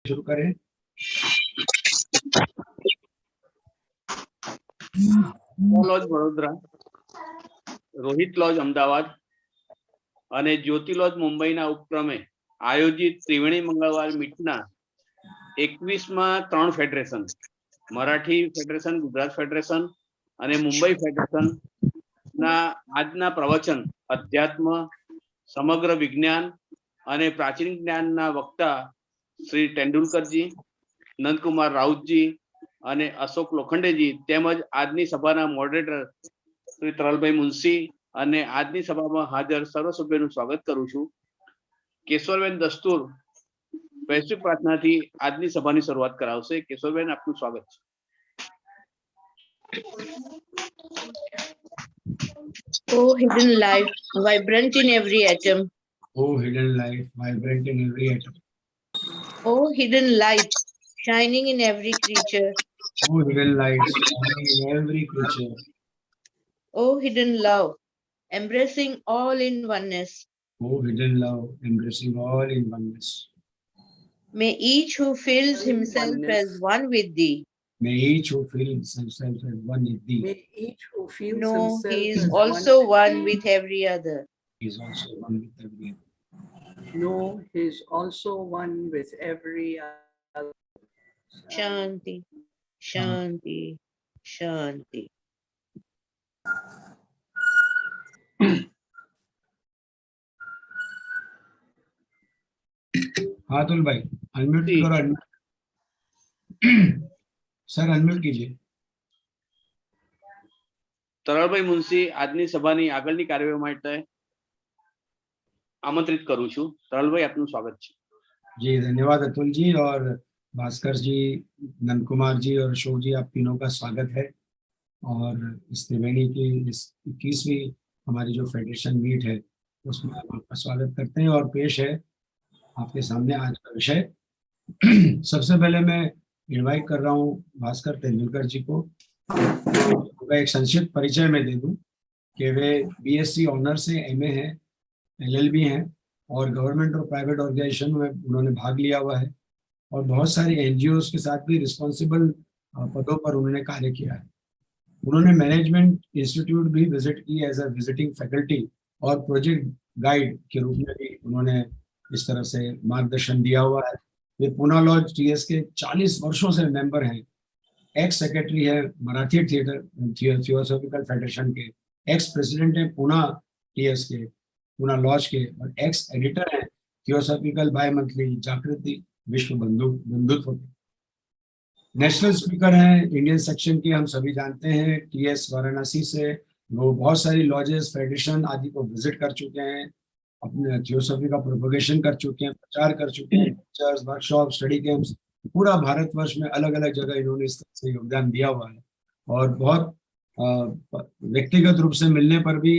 शुरू करें। Laws Vadodara, Rohit laws Ahmedabad અને જ્યોતિ લોજ મુંબઈના ઉપક્રમે આયોજિત ત્રિવેણી મંગળવાર મીટના 21માં 3 federation, Marathi federation, Gujarat federation અને મુંબઈ ફેડરેશન ના આજના પ્રવચન અધ્યાત્મ, સમગ્ર વિજ્ઞાન અને પ્રાચીન જ્ઞાનના વક્તા શ્રી તેંડુલકરજી, નંદકુમાર રાઉતજી અને અશોક લોખંડેજી તેમજ આજની સભાના મોડરેટર શ્રી તરલભાઈ મુનશી અને આજની સભામાં હાજર સર્વ સભ્યોનું સ્વાગત કરું છું. કેશવરબેન દસ્તુર વૈશ્વિક પ્રાર્થનાથી આજની સભાની શરૂઆત કરાવશે. કેશવરબેન, આપનું સ્વાગત છે. Oh, hidden life, vibrant in every atom. Oh, hidden life, vibrant in every atom. Oh, hidden light, shining in every creature. Oh, hidden light, shining in every creature. Oh, hidden love, embracing all in oneness. Oh, hidden love, embracing all in oneness. May each who feels himself as one with thee May each who feels himself as one with thee. May each who feels know himself he is as also one with every other. He is also one with every other. know he is also one with every other. Shanti, Shanti, Shanti. हाँ अतुल भाई, unmute जी। करो। Sir unmute कीजिए। તરલભાઈ મુનશી આજની સભાની આગળની કાર્યવાહી માટે આમંત્રિત કરું છું. તરલભાઈ, આપનું સ્વાગત છે. जी धन्यवाद अतुल जी, और भास्कर जी, नंद कुमार जी और अशोक जी, आप तीनों का स्वागत है। और इस त्रिवेणी की इस 21वीं हमारी जो फेडरेशन मीट है उसमें हम आपका स्वागत करते हैं। और पेश है आपके सामने आज का विषय। सबसे पहले मैं इनवाइट कर रहा हूँ भास्कर तेंदुलकर जी को। मैं एक संक्षिप्त परिचय में दे दूं कि वे बीएससी ऑनर से एमए हैं, एलएलबी हैं और गवर्नमेंट और प्राइवेट ऑर्गेनाइजेशन में उन्होंने भाग लिया हुआ है और बहुत सारी एनजीओज के साथ भी रिस्पॉन्सिबल पदों पर उन्होंने कार्य किया है। उन्होंने मैनेजमेंट इंस्टीट्यूट भी विजिट की एज अ विजिटिंग फैकल्टी और प्रोजेक्ट गाइड के रूप में भी उन्होंने इस तरह से मार्गदर्शन दिया हुआ है। वे पूना लॉज टीएस के 40 वर्षों से मेंबर हैं, एक्स सेक्रेटरी है मराठी थियोसॉफिकल फेडरेशन के, एक्स प्रेसिडेंट है पूना टीएस के, पूना लॉज के, और एक्स एडिटर है थियोसॉफिकल बाय मंथली जागृति विश्व बंधुत्व के। नेशनल स्पीकर हैं इंडियन सेक्शन के, हम सभी जानते हैं, टीएस वाराणसी से। वो बहुत सारी लॉजेस, फेडरेशन आदि को विजिट कर चुके हैं, अपने थियोसॉफी का प्रोपगेशन कर चुके हैं, प्रचार कर चुके हैं, लेक्चर्स, वर्कशॉप, स्टडी कैंप्स, पूरा भारतवर्ष में अलग अलग जगह इन्होंने इस तरह से योगदान दिया हुआ है। और बहुत व्यक्तिगत रूप से मिलने पर भी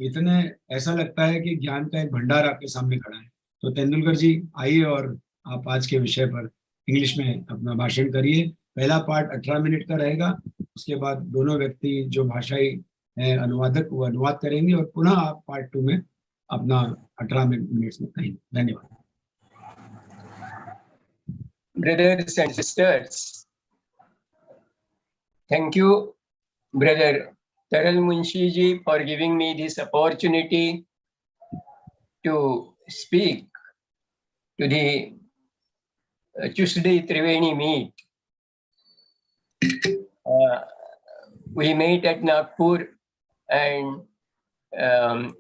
इतने ऐसा लगता है कि ज्ञान का एक भंडार आपके सामने खड़ा है। तो तेंदुलकर जी आइए और आप आज के विषय पर इंग्लिश में अपना भाषण करिए। पहला पार्ट 18 मिनट का रहेगा, उसके बाद दोनों व्यक्ति जो भाषाई अनुवादक वो अनुवाद करेंगे और पुनः आप पार्ट 2 में अपना 18 मिनट में कहेंगे। धन्यवाद। Brothers and sisters, thank you, Brother Taral Munshi ji, for giving me this opportunity to speak to the Tuesday Triveni meet. We met at Nagpur and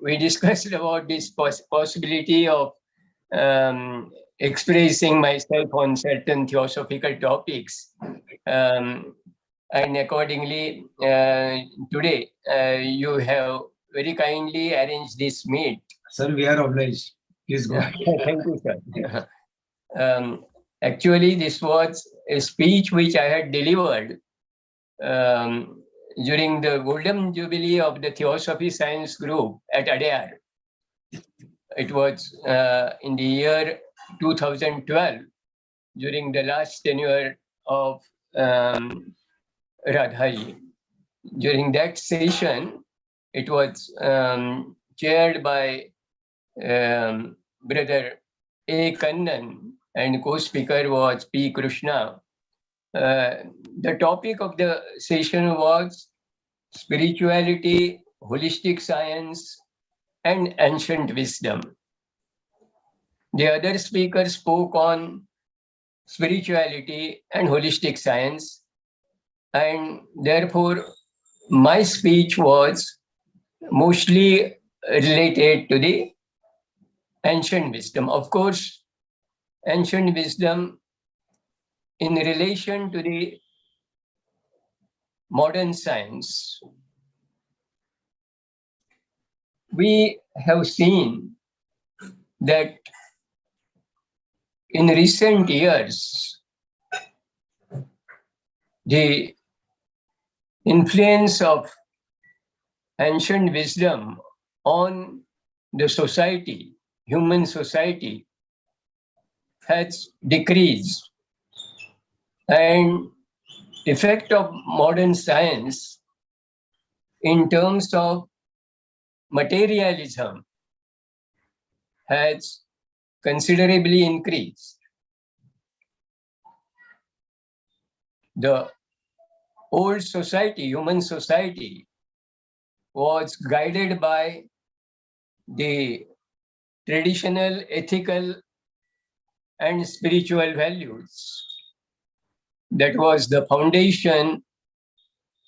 we discussed about this possibility of expressing myself on certain theosophical topics. And accordingly, today you have very kindly arranged this meet. Sir, we are obliged. Please go ahead. Thank you, sir. Actually, this was a speech which I had delivered during the Golden Jubilee of the Theosophy Science Group at Adyar. It was in the year 2012, during the last tenure of Radhaji. During that session, it was chaired by Brother A. Kannan, and co-speaker was P. Krishna. The topic of the session was spirituality, holistic science, and ancient wisdom. The other speaker spoke on spirituality and holistic science, and therefore my speech was mostly related to the ancient wisdom. Of course, ancient wisdom in relation to the modern science. We have seen that in recent years, the influence of ancient wisdom on the society, human society, has decreased, and effect of modern science in terms of materialism has considerably increased. The old society, human society, was guided by the traditional ethical and spiritual values. That was the foundation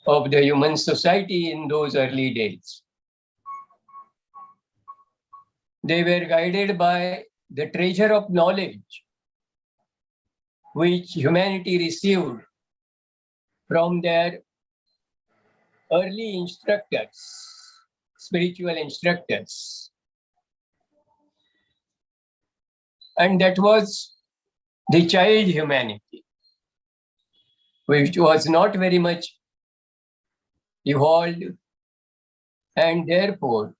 of the human society in those early days. They were guided by the treasure of knowledge which humanity received from their early instructors, spiritual instructors. And that was the child humanity, which was not very much evolved, and therefore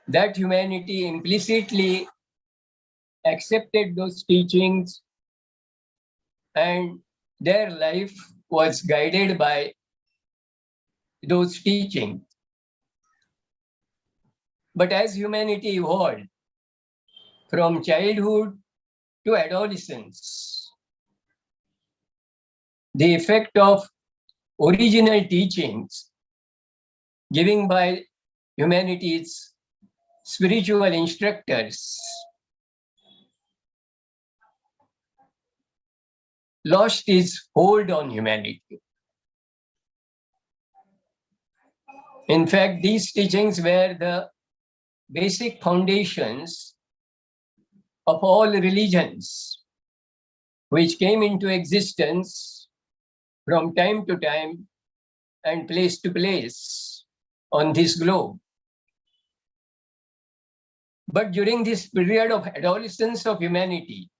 that humanity implicitly accepted those teachings, and their life was guided by those teachings. But as humanity evolved from childhood to adolescence, the effect of original teachings given by humanity's spiritual instructors lost its hold on humanity. In fact, these teachings were the basic foundations of all religions, which came into existence from time to time and place to place on this globe. But during this period of adolescence of humanity,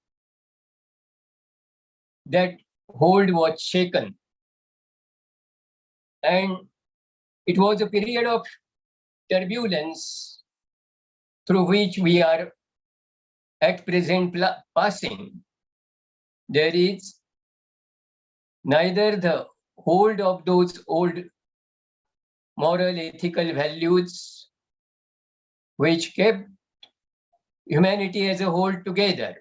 that hold was shaken. And it was a period of turbulence through which we are at present passing. There is neither the hold of those old moral, ethical values which kept humanity as a whole together,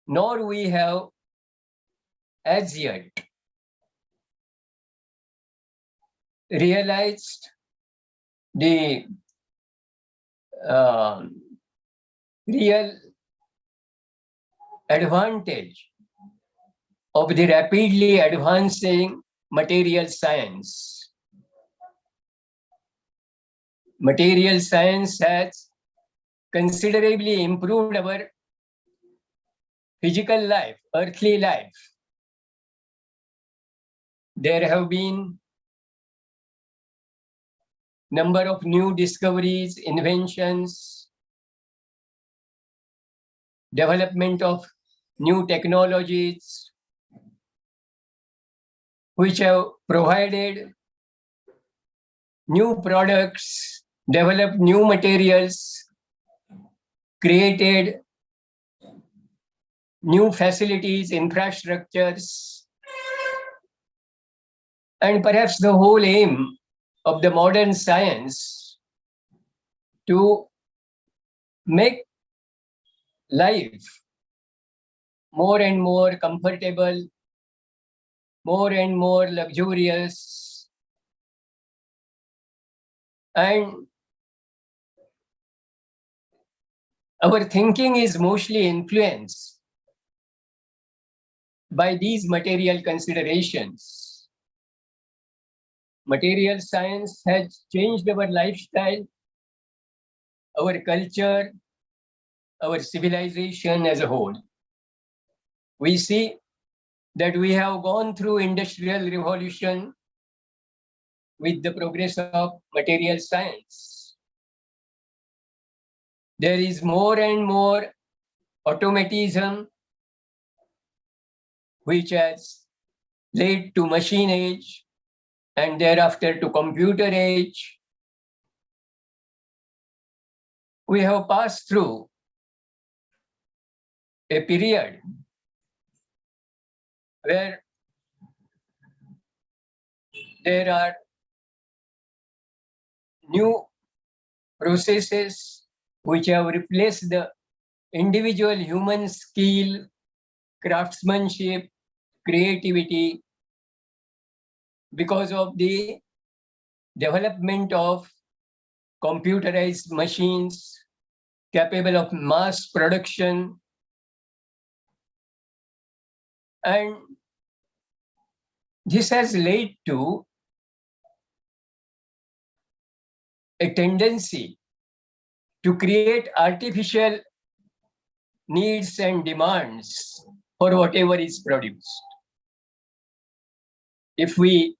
nor we have as yet realized the real advantage of the rapidly advancing material science. Material science has considerably improved our physical life, earthly life. There have been number of new discoveries, inventions, development of new technologies, which have provided new products, developed new materials, created new facilities, infrastructures, and perhaps the whole aim of the modern science to make life more and more comfortable, more and more luxurious, and our thinking is mostly influenced by these material considerations. Material science has changed our lifestyle, our culture, our civilization as a whole. We see that we have gone through industrial revolution with the progress of material science. There is more and more automatism, which has led to machine age and thereafter to computer age. We have passed through a period where there are new processes which have replaced the individual human skill, craftsmanship, creativity, because of the development of computerized machines capable of mass production. And this has led to a tendency to create artificial needs and demands for whatever is produced. If we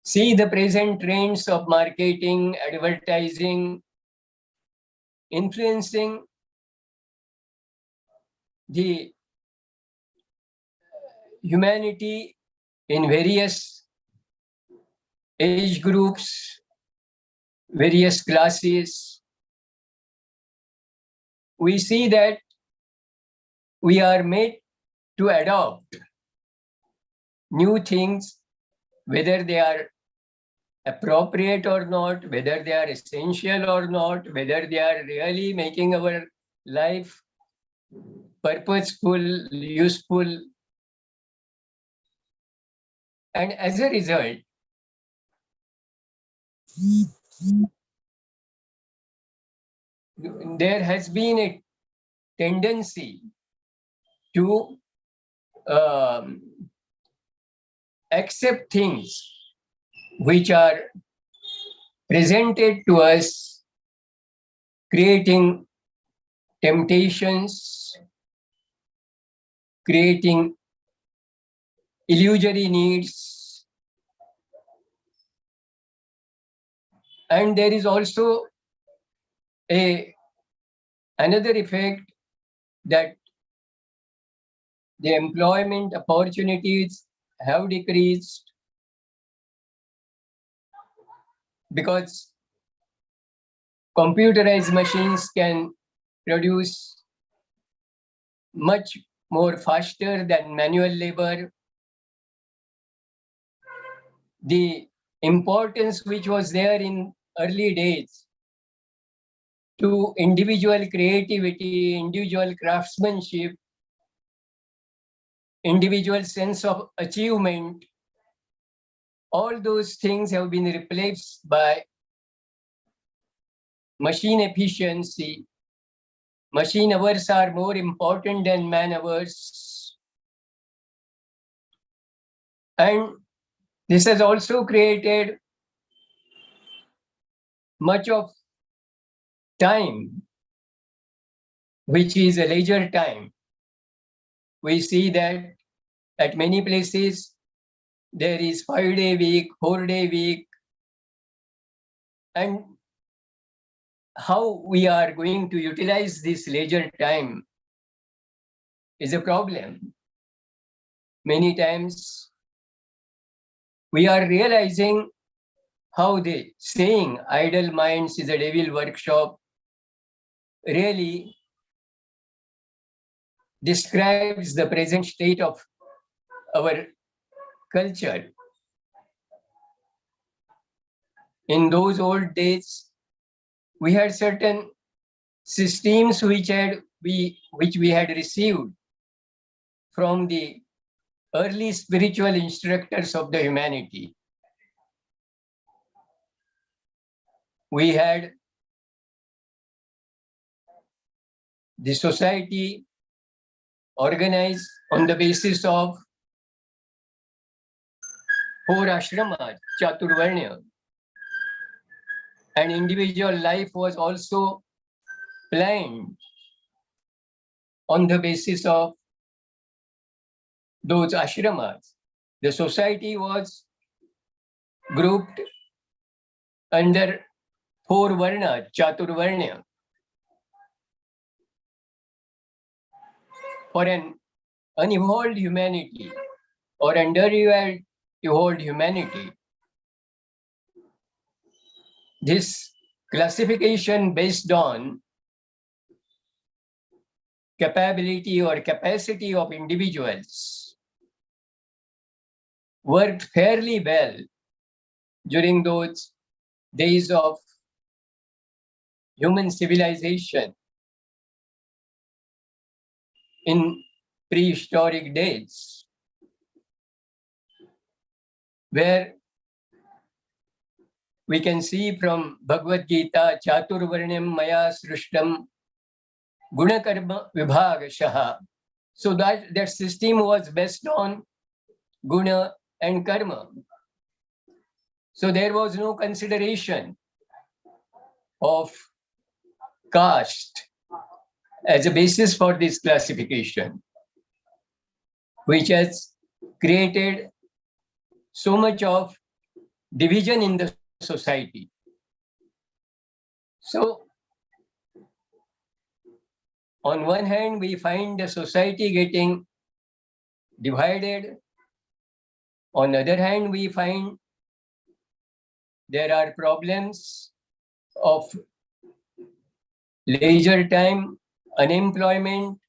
see the present trends of marketing, advertising, influencing the humanity in various age groups, various classes, we see that we are made to adopt new things, whether they are appropriate or not, whether they are essential or not, whether they are really making our life purposeful, useful. And as a result, there has been a tendency to accept things which are presented to us, creating temptations, creating illusory needs. And there is also another effect, that the employment opportunities have decreased because computerized machines can produce much more faster than manual labor. The importance which was there in early days to individual creativity, individual craftsmanship, individual sense of achievement, all those things have been replaced by machine efficiency. Machine hours are more important than man hours. And this has also created much of time, which is a leisure time. We see that at many places, there is 5-day week, 4-day week, and how we are going to utilize this leisure time is a problem. Many times we are realizing how the saying idle minds is a devil workshop really describes the present state of our culture. In those old days, we had certain systems which had which we had received from the early spiritual instructors of the humanity. We had the society organized on the basis of 4 ashramas, Chaturvarnya, and individual life was also planned on the basis of those ashramas. The society was grouped under 4 varna, Chaturvarnya. For an unevolved humanity or underevolved humanity, this classification based on capability or capacity of individuals worked fairly well during those days of human civilization in prehistoric days, where we can see from Bhagavad Gita, Chaturvarnyam maya srishtam gunakarma vibhagashaha. So that system was based on guna and karma. So there was no consideration of caste as a basis for this classification, which has created so much of division in the society. So, on one hand, we find the society getting divided. On the other hand, we find there are problems of leisure time, unemployment,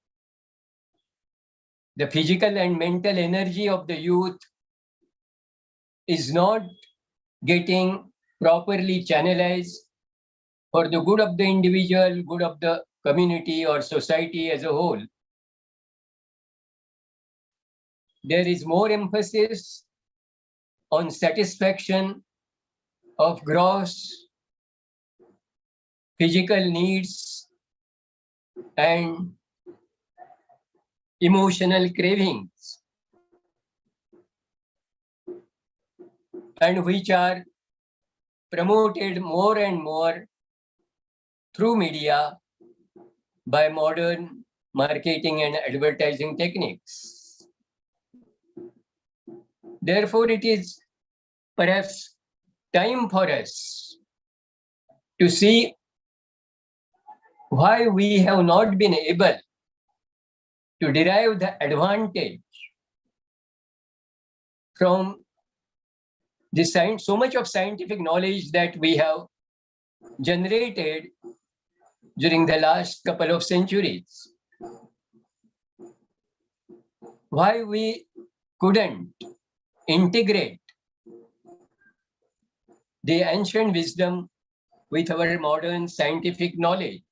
the physical and mental energy of the youth is not getting properly channelized for the good of the individual, good of the community or society as a whole. There is more emphasis on satisfaction of gross physical needs and emotional cravings, and which are promoted more and more through media by modern marketing and advertising techniques. Therefore, it is perhaps time for us to see why we have not been able to derive the advantage from the so much of scientific knowledge that we have generated during the last couple of centuries. Why we couldn't integrate the ancient wisdom with our modern scientific knowledge.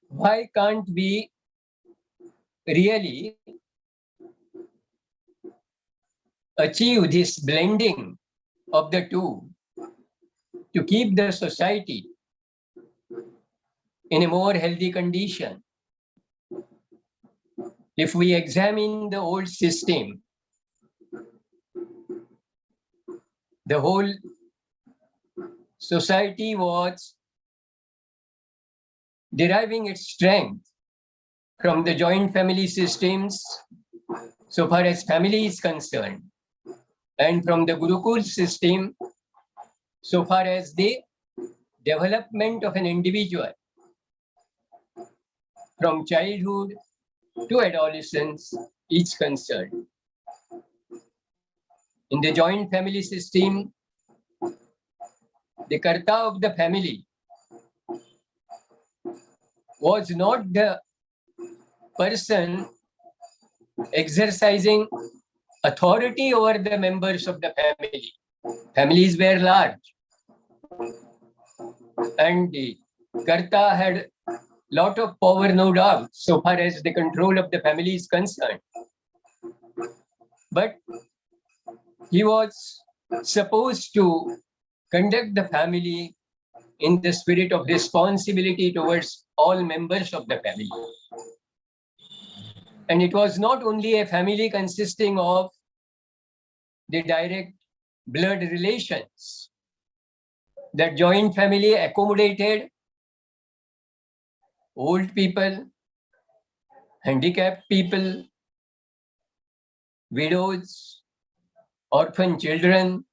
Why can't we really achieve this blending of the two to keep the society in a more healthy condition? If we examine the old system, the whole society was deriving its strength from the joint family systems so far as family is concerned, and from the Gurukul system so far as the development of an individual from childhood to adolescence is concerned. In the joint family system, the Karta of the family was not the person exercising authority over the members of the family. Families were large. and the Karta had lot of power, no doubt, so far as the control of the family is concerned. But he was supposed to conduct the family in the spirit of responsibility towards all members of the family. And it was not only a family consisting of the direct blood relations. That joint family accommodated old people, handicapped people, widows, orphan children,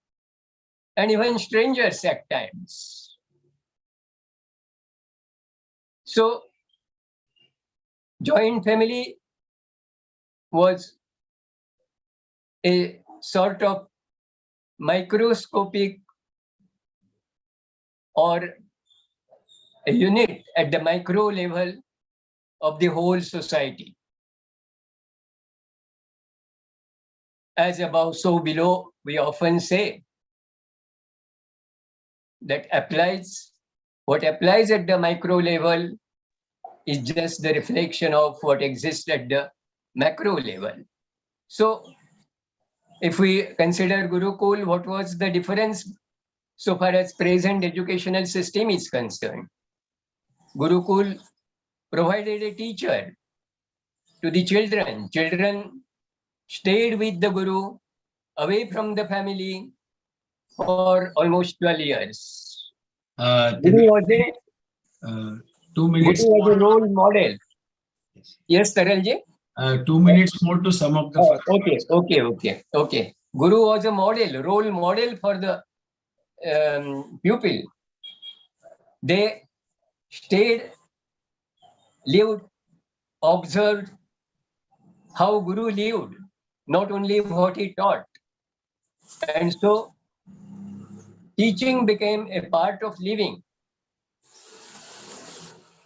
and even strangers at times. So, joint family was a sort of microscopic or a unit at the micro level of the whole society. As above, so below, we often say that what applies at the micro level is just the reflection of what exists at the macro level. So if we consider Gurukul, what was the difference so far as present educational system is concerned? Gurukul provided a teacher to the children. Children stayed with the Guru, away from the family for almost 12 years. Guru was a 2 minutes. Guru was a role model. Yes, Taralji? 2 minutes more to sum up the first. Okay. Guru was a role model for the pupil. They stayed, lived, observed how Guru lived, not only what he taught. And so teaching became a part of living.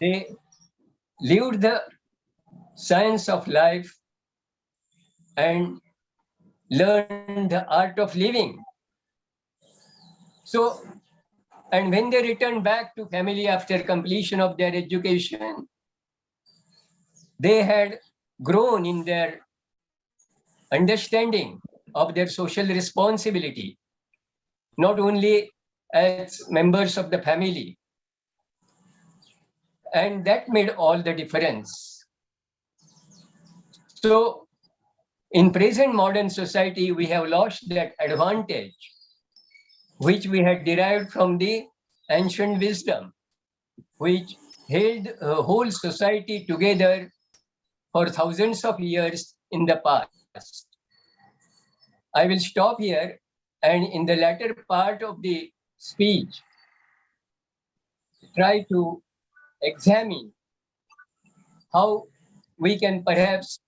They lived the science of life and learned the art of living. So, and when they returned back to family after completion of their education, they had grown in their understanding of their social responsibility, not only as members of the family. And that made all the difference. So, in present modern society, we have lost that advantage which we had derived from the ancient wisdom, which held a whole society together for thousands of years in the past. I will stop here, and in the latter part of the speech, try to examine how we can perhaps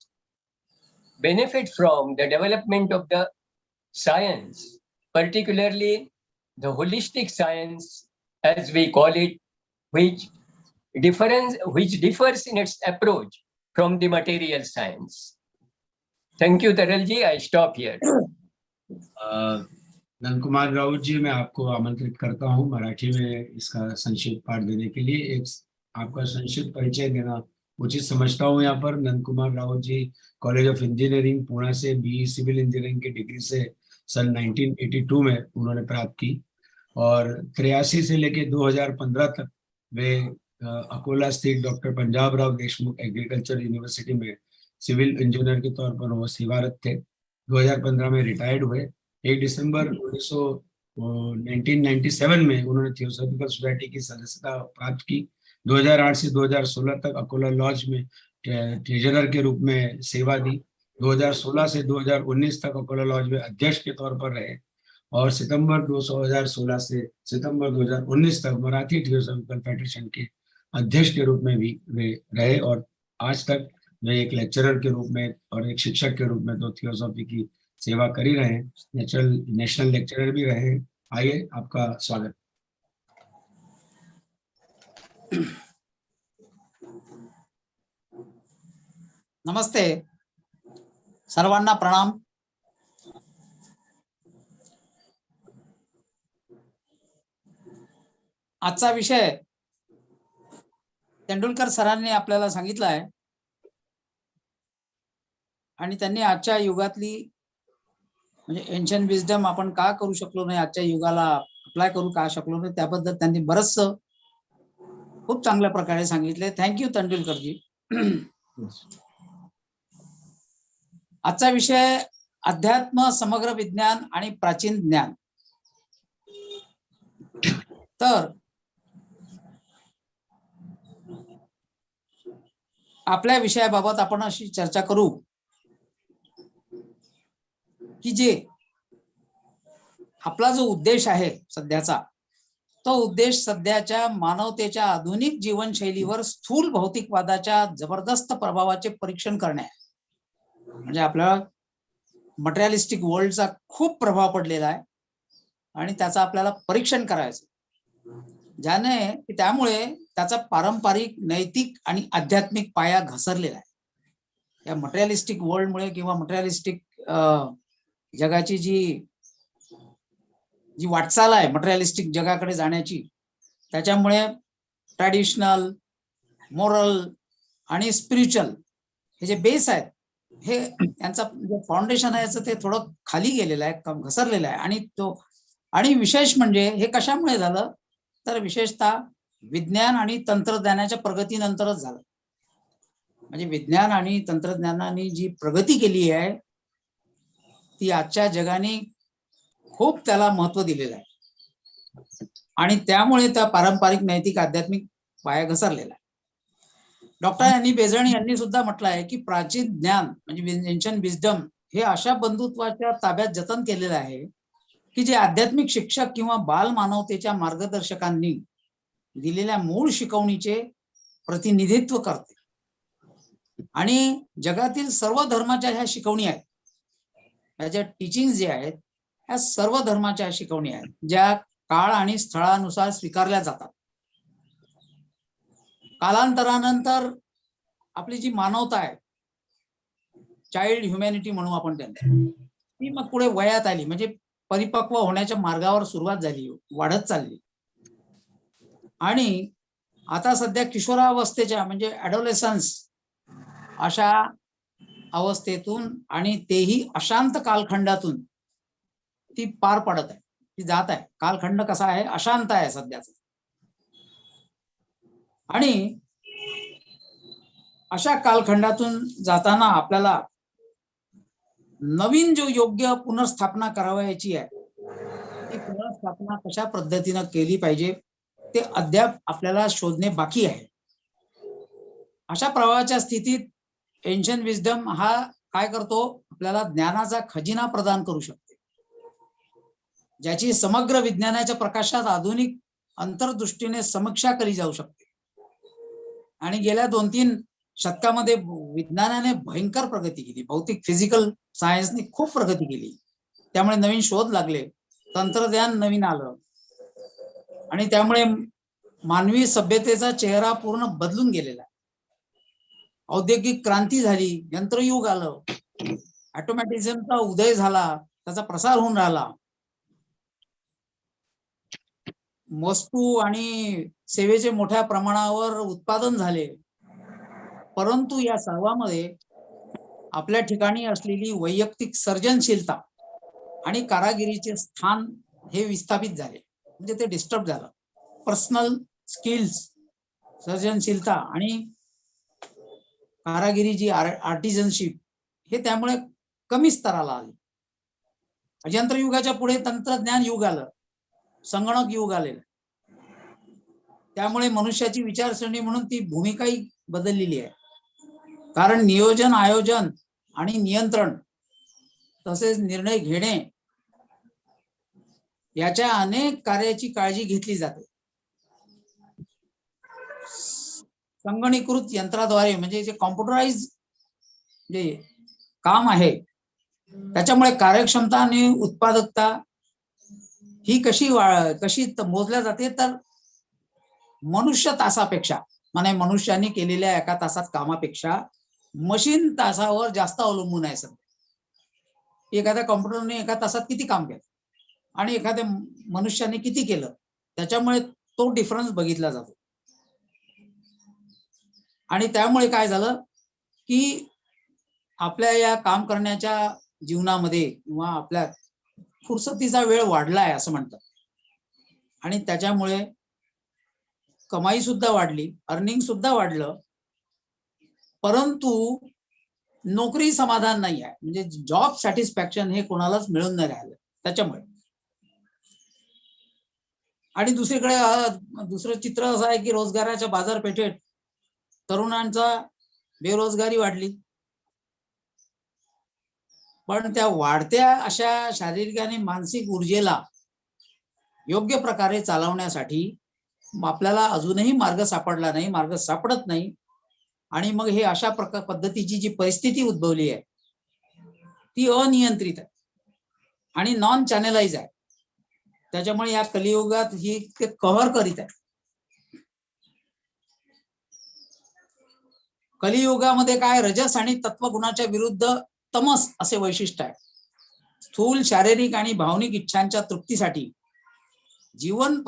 benefit from the development of the science, particularly the holistic science, as we call it, which differs in its approach from the material science. Thank you, Taralji. I stop here. Nandkumar Raut जी, मैं आपको आमंत्रित करता हूं मराठी में इसका संक्षिप्त पाठ देने के लिए। एक आपका संक्षिप्त परिचय देना उचित समझता हूं। यहाँ पर नंदकुमार राउत जी कॉलेज ऑफ इंजीनियरिंग पुणे से BE सिविल इंजीनियरिंग की डिग्री से सन 1982 में उन्होंने प्राप्त की और 83 से लेकर 2015 तक वे अकोला स्थित doctor Punjab Rao Deshmukh agriculture university में सिविल इंजीनियर के तौर पर वो सेवारत थे। 2015 में रिटायर्ड हुए। 1 दिसंबर 1997 में उन्होंने थियोसॉफिकल सोसाइटी की सदस्यता प्राप्त की। 2008 से 2016 तक अकोला लॉज में ट्रेजरर के रूप में सेवा दी। 2016 से 2019 तक अकोला लॉज में अध्यक्ष के तौर पर रहे और सितंबर 2016 से सितंबर 2019 तक मराठी थियोसॉफिकल फेडरेशन के अध्यक्ष के रूप में भी वे रहे और आज तक वे एक लेक्चरर के रूप में और एक शिक्षक के रूप में तो थियोसॉफी की सेवा कर ही रहे हैं। नेशनल लेक्चरर भी रहे हैं। आइए, आपका स्वागत। नमस्ते, सर्वांना प्रणाम। आजचा विषय तेंडुलकर सरांनी आपल्याला सांगितला आहे आणि त्यांनी आजच्या युगातली म्हणजे एन्शियंट विजडम आपण का करू शकलो नाही, आजच्या युगाला अप्लाय करू का शकलो नाही, त्याबद्दल त्यांनी बरंच खूप चांगल्या प्रकारे सांगितले. थँक्यू तेंडुलकरजी. आजचा विषय अध्यात्म, समग्र विज्ञान आणि प्राचीन ज्ञान. तर आपल्या विषयाबाबत आपण अशी चर्चा करू की जे आपला जो उद्देश आहे सध्याचा, तो उद्देश सध्याच्या मानवतेच्या आधुनिक जीवनशैलीवर स्थूल भौतिकवादाच्या जबरदस्त प्रभावाचे परीक्षण करणे आहे. म्हणजे आपल्याला मटेरियलिस्टिक वर्ल्डचा खूप प्रभाव पडलेला आहे आणि त्याचं आपल्याला परीक्षण करायचं, ज्याने त्यामुळे त्याचा पारंपरिक, नैतिक आणि आध्यात्मिक पाया घसरलेला आहे. या मटेरियलिस्टिक वर्ल्डमुळे किंवा मटेरियलिस्टिक जगाची जी वाटचाल आहे मटेरियलिस्टिक जगाकडे जाण्याची, त्याच्यामुळे ट्रॅडिशनल, मोरल आणि स्पिरिच्युअल हे जे बेस आहेत, हे यांचा जे फाउंडेशन आहे ते थोडं खाली गेलेलं आहे, घसरलेलं आहे. आणि विशेष म्हणजे हे कशामुळे झालं तर विशेषतः विज्ञान आणि तंत्रज्ञानाच्या प्रगतीनंतरच झालं. म्हणजे विज्ञान आणि तंत्रज्ञानाने जी प्रगती केली आहे ती आजच्या जगाने खूप त्याला महत्व दिलेलं आहे आणि त्यामुळे त्या पारंपरिक, नैतिक, आध्यात्मिक पाया घसरलेला आहे. डॉक्टर अॅनी बेझंट यांनी सुद्धा म्हटलं आहे की प्राचीन ज्ञान म्हणजे एन्शियंट विजडम हे अशा बंधुत्वाच्या ताब्यात जतन केलेलं आहे की जे आध्यात्मिक शिक्षक किंवा बाल मानवतेच्या मार्गदर्शकांनी दिलेल्या मूळ शिकवणीचे प्रतिनिधित्व करते. आणि जगातील सर्व धर्माच्या ह्या शिकवणी आहेत, ह्या टीचिंग जे आहेत ह्या सर्व धर्माच्या शिकवणी आहेत, ज्या काळ आणि स्थळानुसार स्वीकारल्या जातात. कालांतरानंतर आपली जी मानवता आहे, चाइल्ड ह्युमॅनिटी म्हणू आपण त्यांना, ती मग पुढे वयात आली, म्हणजे परिपक्व होण्याच्या मार्गावर सुरुवात झाली, वाढत चालली. आणि आता सध्या किशोरावस्थेच्या म्हणजे ॲडोलेसन्स अशा अवस्थेतून आणि तेही अशांत कालखंडातून ती पार पडत आहे, ती जात आहे. कालखंड कसा आहे, अशांत आहे सध्याचा. आणि अशा कालखंडातून जाताना आपल्याला नवीन जो योग्य पुनर्स्थापना करावयाची आहे, ती पुनर्स्थापना कशा पद्धतीनं केली पाहिजे ते अद्याप आपल्याला शोधणे बाकी आहे. अशा प्रवाहाच्या स्थितीत एन्शियंट विजडम हा काय करतो, आपल्याला ज्ञानाचा खजिना प्रदान करू शकते, ज्याची समग्र विज्ञानाच्या प्रकाशात आधुनिक अंतर्दृष्टीने समीक्षा केली जाऊ शकते. आणि गेल्या 2-3 शतकामध्ये विज्ञानाने भयंकर प्रगती केली, भौतिक, फिजिकल सायन्सने खूप प्रगती केली. त्यामुळे नवीन शोध लागले, तंत्रज्ञान नवीन आलं आणि त्यामुळे मानवी सभ्यतेचा चेहरा पूर्ण बदलून गेलेला आहे. औद्योगिक क्रांती झाली, यंत्रयुग आलं, ऑटोमॅटिझमचा उदय झाला, त्याचा प्रसार होऊन राहिला. वस्तू आणि सेवेचे मोठ्या प्रमाणावर उत्पादन झाले. परंतु या सर्वांमध्ये आपल्या ठिकाणी असलेली वैयक्तिक सर्जनशीलता आणि कारागिरीचे स्थान हे विस्थापित झाले, म्हणजे ते डिस्टर्ब झालं. पर्सनल स्किल्स, सर्जनशीलता आणि कारागिरी जी आर्टिझनशिप हे त्यामुळे कमी स्तराला आले. यंत्रयुगाच्या पुढे तंत्रज्ञान युग आलं, संगणक युग आलेलं. त्यामुळे मनुष्याची विचारसरणी म्हणून ती भूमिकाही बदललेली आहे. कारण नियोजन, आयोजन आणि नियंत्रण तसेच निर्णय घेणे याच्या अनेक कार्याची काळजी घेतली जाते. संगणकीकृत यंत्राद्वारे म्हणजे जे कॉम्प्युटराइज जे काम आहे त्याच्यामुळे कार्यक्षमता आणि उत्पादकता ही कशी मोजल्या जाते तर मनुष्य तासापेक्षा, म्हणजे मनुष्याने केलेल्या एका तासात कामापेक्षा मशीन तासावर जास्त अवलंबून आहे सध्या. एखाद्या कॉम्प्युटरने एका तासात किती काम केलं आणि एखाद्या मनुष्याने किती केलं, त्याच्यामुळे तो डिफरन्स बघितला जातो. आणि त्यामुळे काय झालं की आपल्या या काम करण्याच्या जीवनामध्ये किंवा आपल्या फुरसतीचा वेळ वाढलाय असं म्हणतात. आणि त्याच्यामुळे कमाई सुद्धा वाढली, अर्निंग सुद्धा वाढलं, परंतु नोकरी समाधान नाही आहे, म्हणजे जॉब सॅटिस्फॅक्शन हे कोणालाच मिळून नाही राहिलं त्याच्यामुळे. आणि दुसरीकडे दुसरं चित्र असं आहे की रोजगाराच्या बाजारपेठेत तरुणांचा बेरोजगारी वाढली. पण त्या वाढत्या अशा शारीरिक आणि मानसिक ऊर्जेला योग्य प्रकारे चालवण्यासाठी आपल्याला अजूनही मार्ग सापडला नाही, मार्ग सापडत नाही. आणि मग हे अशा पद्धतीची जी परिस्थिती उद्भवली आहे ती अनियंत्रित आहे आणि नॉन चॅनलाइज आहे. त्याच्यामुळे या कलियुगात ही ते कहर करीत आहे. कलियुगामध्ये काय रजस आणि तत्वगुणाच्या विरुद्ध तमस असे वैशिष्ट्य आहे. स्थूल शारीरिक आणि भावनिक इच्छांच्या तृप्तीसाठी जीवन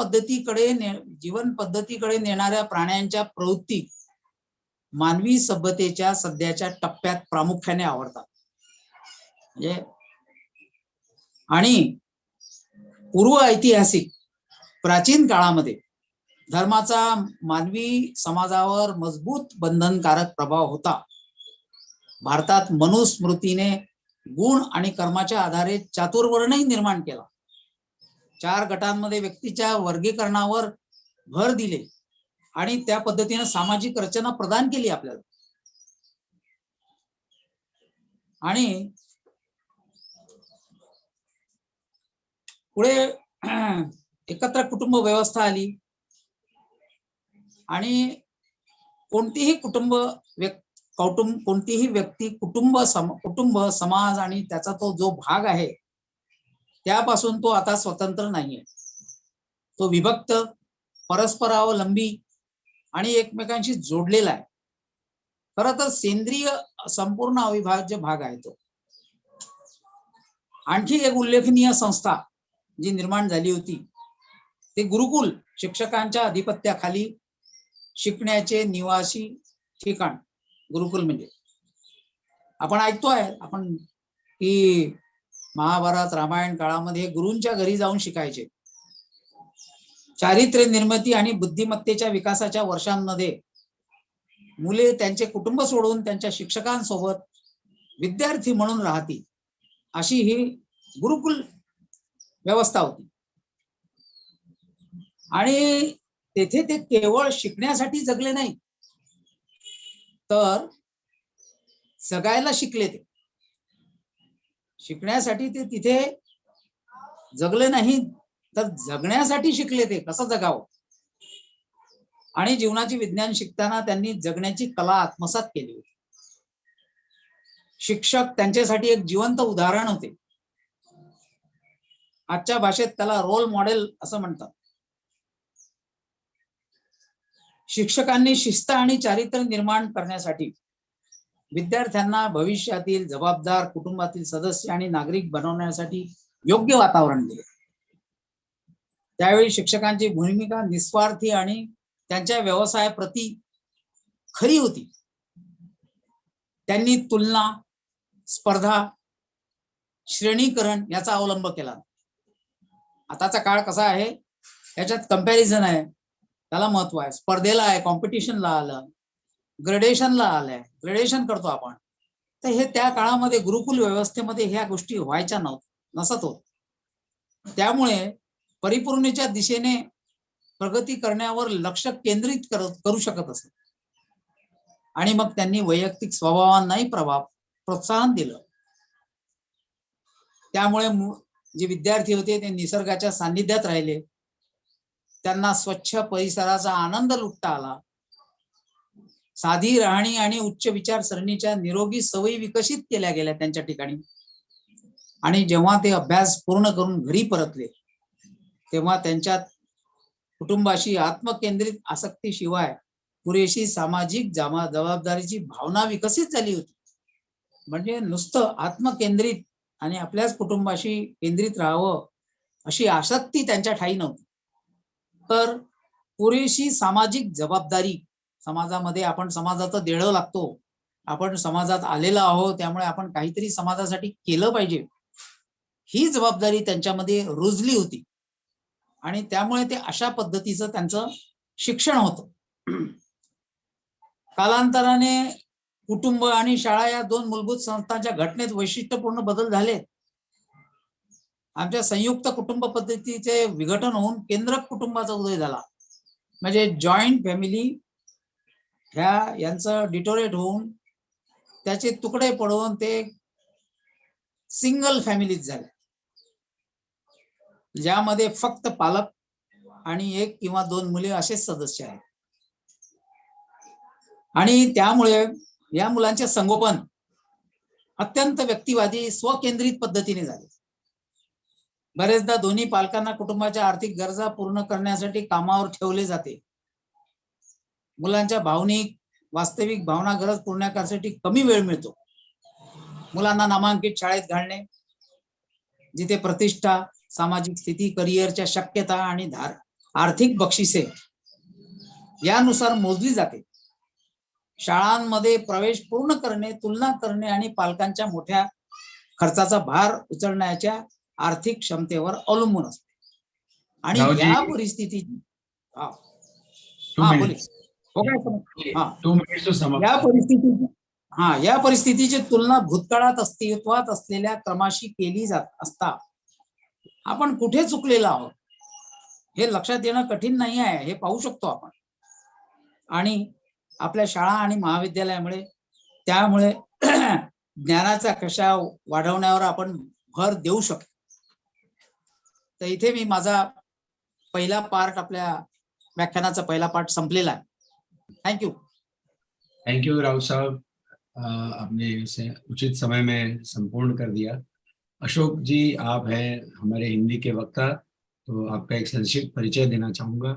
पद्धतीकडे नेणाऱ्या प्राण्यांच्या प्रवृत्ती मानवी सभ्यतेच्या सध्याच्या टप्प्यात प्रामुख्याने आवडतात. म्हणजे आणि पूर्व ऐतिहासिक प्राचीन काळामध्ये धर्माचा मानवी समाजावर मजबूत बंधनकारक प्रभाव होता. भारतात मनुस्मृतीने गुण आणि कर्माच्या आधारे चातुर्वर्णही निर्माण केला. 4 गटांमध्ये व्यक्तीच्या वर्गीकरणावर भर दिले आणि त्या पद्धतीने सामाजिक रचना प्रदान केली आपल्याला. आणि पुढे एकत्र कुटुंब व्यवस्था आली आणि कोणतीही व्यक्ती कुटुंब समाज आणि त्याचा तो जो भाग आहे त्यापासून तो आता स्वतंत्र नाहीये. तो विभक्त, परस्परावलंबी आणि एकमेकांशी जोडलेला आहे. खरं तर सेंद्रिय संपूर्ण अविभाज्य भाग आहे तो. आणखी एक उल्लेखनीय संस्था जी निर्माण झाली होती ते गुरुकुल, शिक्षकांच्या अधिपत्याखाली शिकण्याचे निवासी ठिकाण. गुरुकुल म्हणजे आपण ऐकतोय आपण की महाभारत रामायण काळामध्ये गुरूंच्या घरी जाऊन शिकायचे. चारित्र्य निर्मिती आणि बुद्धिमत्तेच्या विकासाच्या वर्षांमध्ये मुले त्यांचे कुटुंब सोडून त्यांच्या शिक्षकांसोबत विद्यार्थी म्हणून राहतील अशी ही गुरुकुल व्यवस्था होती. आणि तेथे ते केवळ शिकण्यासाठी जगले नाही तर जगायला शिकले. ते शिकण्यासाठी ते तिथे जगले नाही तर जगण्यासाठी शिकले. ते कसं जगावं आणि जीवनाचे विज्ञान शिकताना त्यांनी जगण्याची कला आत्मसात केली होती. शिक्षक त्यांच्यासाठी एक जिवंत उदाहरण होते. आजच्या भाषेत त्याला रोल मॉडेल असं म्हणतात. शिक्षकांनी शिस्त आणि चारित्र्य निर्माण करण्यासाठी विद्यार्थ्यांना भविष्यातील जबाबदार कुटुंबातील सदस्य आणि नागरिक बनवण्यासाठी योग्य वातावरण दिले. त्यावेळी शिक्षकांची भूमिका निस्वार्थी आणि त्यांच्या व्यवसायाप्रती खरी होती. त्यांनी तुलना, स्पर्धा, श्रेणीकरण याचा अवलंब केला. आताचा काळ कसा आहे, याच्यात कंपॅरिझन आहे, त्याला महत्व आहे. स्पर्धेला आहे, कॉम्पिटिशनला आलं, ग्रेडेशनला आलंय, ग्रेडेशन करतो आपण. तर हे त्या काळामध्ये गुरुकुल व्यवस्थेमध्ये ह्या गोष्टी व्हायच्या नसत होत. त्यामुळे परिपूर्णतेच्या दिशेने प्रगती करण्यावर लक्ष केंद्रित करू शकत असत. आणि मग त्यांनी वैयक्तिक स्वभावांनाही प्रोत्साहन दिलं. त्यामुळे जे विद्यार्थी होते ते निसर्गाच्या सान्निध्यात राहिले. त्यांना स्वच्छ परिसराचा आनंद लुटता आला. साधी राहणी आणि उच्च विचारसरणीच्या निरोगी सवयी विकसित केल्या गेल्या त्यांच्या ठिकाणी. आणि जेव्हा ते अभ्यास पूर्ण करून घरी परतले तेव्हा त्यांच्यात कुटुंबाशी आत्मकेंद्रित आसक्तीशिवाय पुरेशी सामाजिक जबाबदारीची भावना विकसित झाली होती. म्हणजे नुसतं आत्मकेंद्रित आणि आपल्याच कुटुंबाशी केंद्रित राहावं अशी आसक्ती त्यांच्या ठायी नव्हती. तर पुरेशी सामाजिक जबाबदारी, समाजामध्ये आपण समाजाचं देणं लागतो, आपण समाजात आलेलो आहोत, त्यामुळे आपण काहीतरी समाजासाठी केलं पाहिजे, ही जबाबदारी त्यांच्यामध्ये रुजली होती आणि त्यामुळे ते अशा पद्धतीचं त्यांचं शिक्षण होतं. कालांतराने कुटुंब आणि शाळा या दोन मूलभूत संस्थांच्या घटनेत वैशिष्ट्यपूर्ण बदल झाले. आमच्या संयुक्त कुटुंब पद्धतीचे विघटन होऊन केंद्रक कुटुंबाचा उदय झाला. म्हणजे जॉईंट फॅमिली यांचं डिटोरेट होऊन त्याचे तुकडे पडून ते सिंगल फॅमिलीज झाले, ज्यामध्ये फक्त पालक आणि 1 किंवा 2 मुले असेच सदस्य आहेत. आणि त्यामुळे या मुलांचे संगोपन अत्यंत व्यक्तिवादी स्वकेंद्रित पद्धतीने झाले. बरेचदा दोन्ही पालकांना कुटुंबाच्या आर्थिक गरजा पूर्ण करण्यासाठी कामावर ठेवले जाते. मुलांच्या भावनिक वास्तविक भावना गरज पूर्ण करण्यासाठी कमी वेळ मिळतो. मुलांना नामांकित शाळेत घालणे, जिथे प्रतिष्ठा, सामाजिक स्थिती, करिअरच्या शक्यता आणि आर्थिक बक्षिसे यानुसार मोजली जाते. शाळांमध्ये प्रवेश पूर्ण करणे, तुलना करणे आणि पालकांच्या मोठ्या खर्चाचा भार उचलण्याच्या आर्थिक क्षमतेवर अवलंबून असते. आणि रावजी, या परिस्थितीत या परिस्थितीची तुलना भूतकाळात अस्तित्वात असलेल्या क्रमाशी केली जात असता आपण कुठे चुकलेलो आहोत हे लक्षात येणं कठीण नाही आहे, हे पाहू शकतो आपण. आणि आपल्या शाळा आणि महाविद्यालयामुळे त्यामुळे ज्ञानाचा कशा वाढवण्यावर आपण भर देऊ शकतो. तर इथे मी माझा पहिला पार्ट, आपल्या व्याख्यानाचा पहिला पार्ट संपलेला आहे. थैंक यू राव साहब, आपने इसे उचित समय में संपूर्ण कर दिया. अशोक जी, आप हैं हमारे हिंदी के वक्ता, तो आपका एक संक्षिप्त परिचय देना चाहूंगा.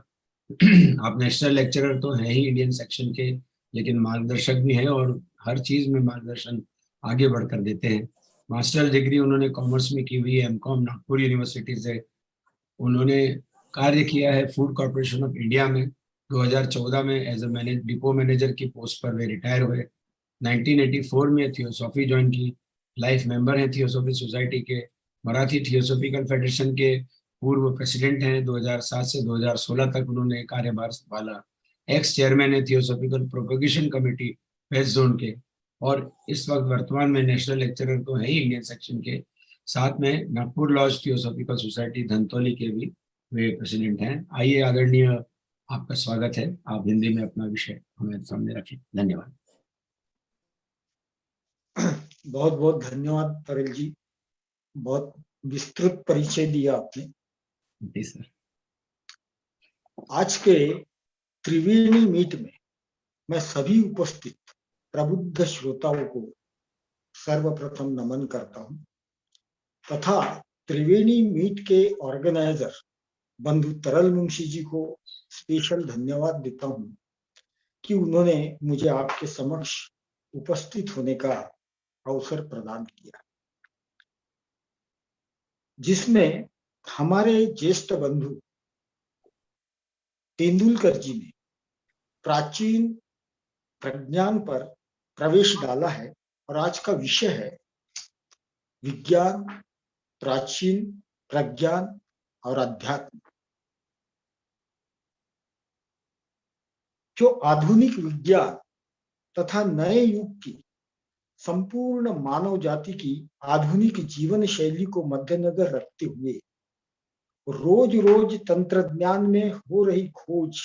आप नेशनल लेक्चरर तो हैं ही इंडियन सेक्शन के, लेकिन मार्गदर्शक भी हैं और हर चीज में मार्गदर्शन आगे बढ़कर देते हैं. मास्टर डिग्री उन्होंने कॉमर्स में की हुई है, एमकॉम नागपुर यूनिवर्सिटी से. उन्होंने कार्य किया है फूड कॉर्पोरेशन ऑफ इंडिया में. 2014 में एज ए डिपो मैनेजर की पोस्ट पर वे रिटायर हुए. 1984 में थियोसॉफी ज्वाइन की. लाइफ मेंबर हैं थियोसॉफी सोसाइटी के. मराठी थियोसॉफिकल फेडरेशन के पूर्व प्रेसिडेंट हैं. 2007 से 2016 तक उन्होंने कार्यभार संभाला. एक्स चेयरमैन है theosophical propagation committee west zone के, और इस वक्त वर्तमान में नेशनल लेक्चरर तो है ही इंडियन सेक्शन के, साथ में Nagpur laws theosophical society Dhantoli के भी वे प्रेसिडेंट हैं. आइए आदरणीय, आपका स्वागत है. आप हिंदी में अपना विषय हमारे सामने रखें. धन्यवाद. बहुत बहुत धन्यवाद परेल जी, बहुत विस्तृत परिचय दिया आपने. जी सर. आज के त्रिवेणी मीट में मैं सभी उपस्थित प्रबुद्ध श्रोताओं को सर्वप्रथम नमन करता हूं तथा त्रिवेणी मीट के ऑर्गेनाइजर बंधु तरल मुंशी जी को स्पेशल धन्यवाद देता हूं कि उन्होंने मुझे आपके समक्ष उपस्थित होने का अवसर प्रदान किया, जिसमें हमारे ज्येष्ठ बंधु तेंदुलकर जी ने प्राचीन प्रज्ञान पर प्रवेश डाला है. और आज का विषय है विज्ञान, प्राचीन प्रज्ञान और अध्यात्म. जो आधुनिक विज्ञान तथा नए युग की संपूर्ण मानव जाति की आधुनिक जीवन शैली को मद्देनजर रखते हुए रोज रोज तंत्रज्ञान में हो रही खोज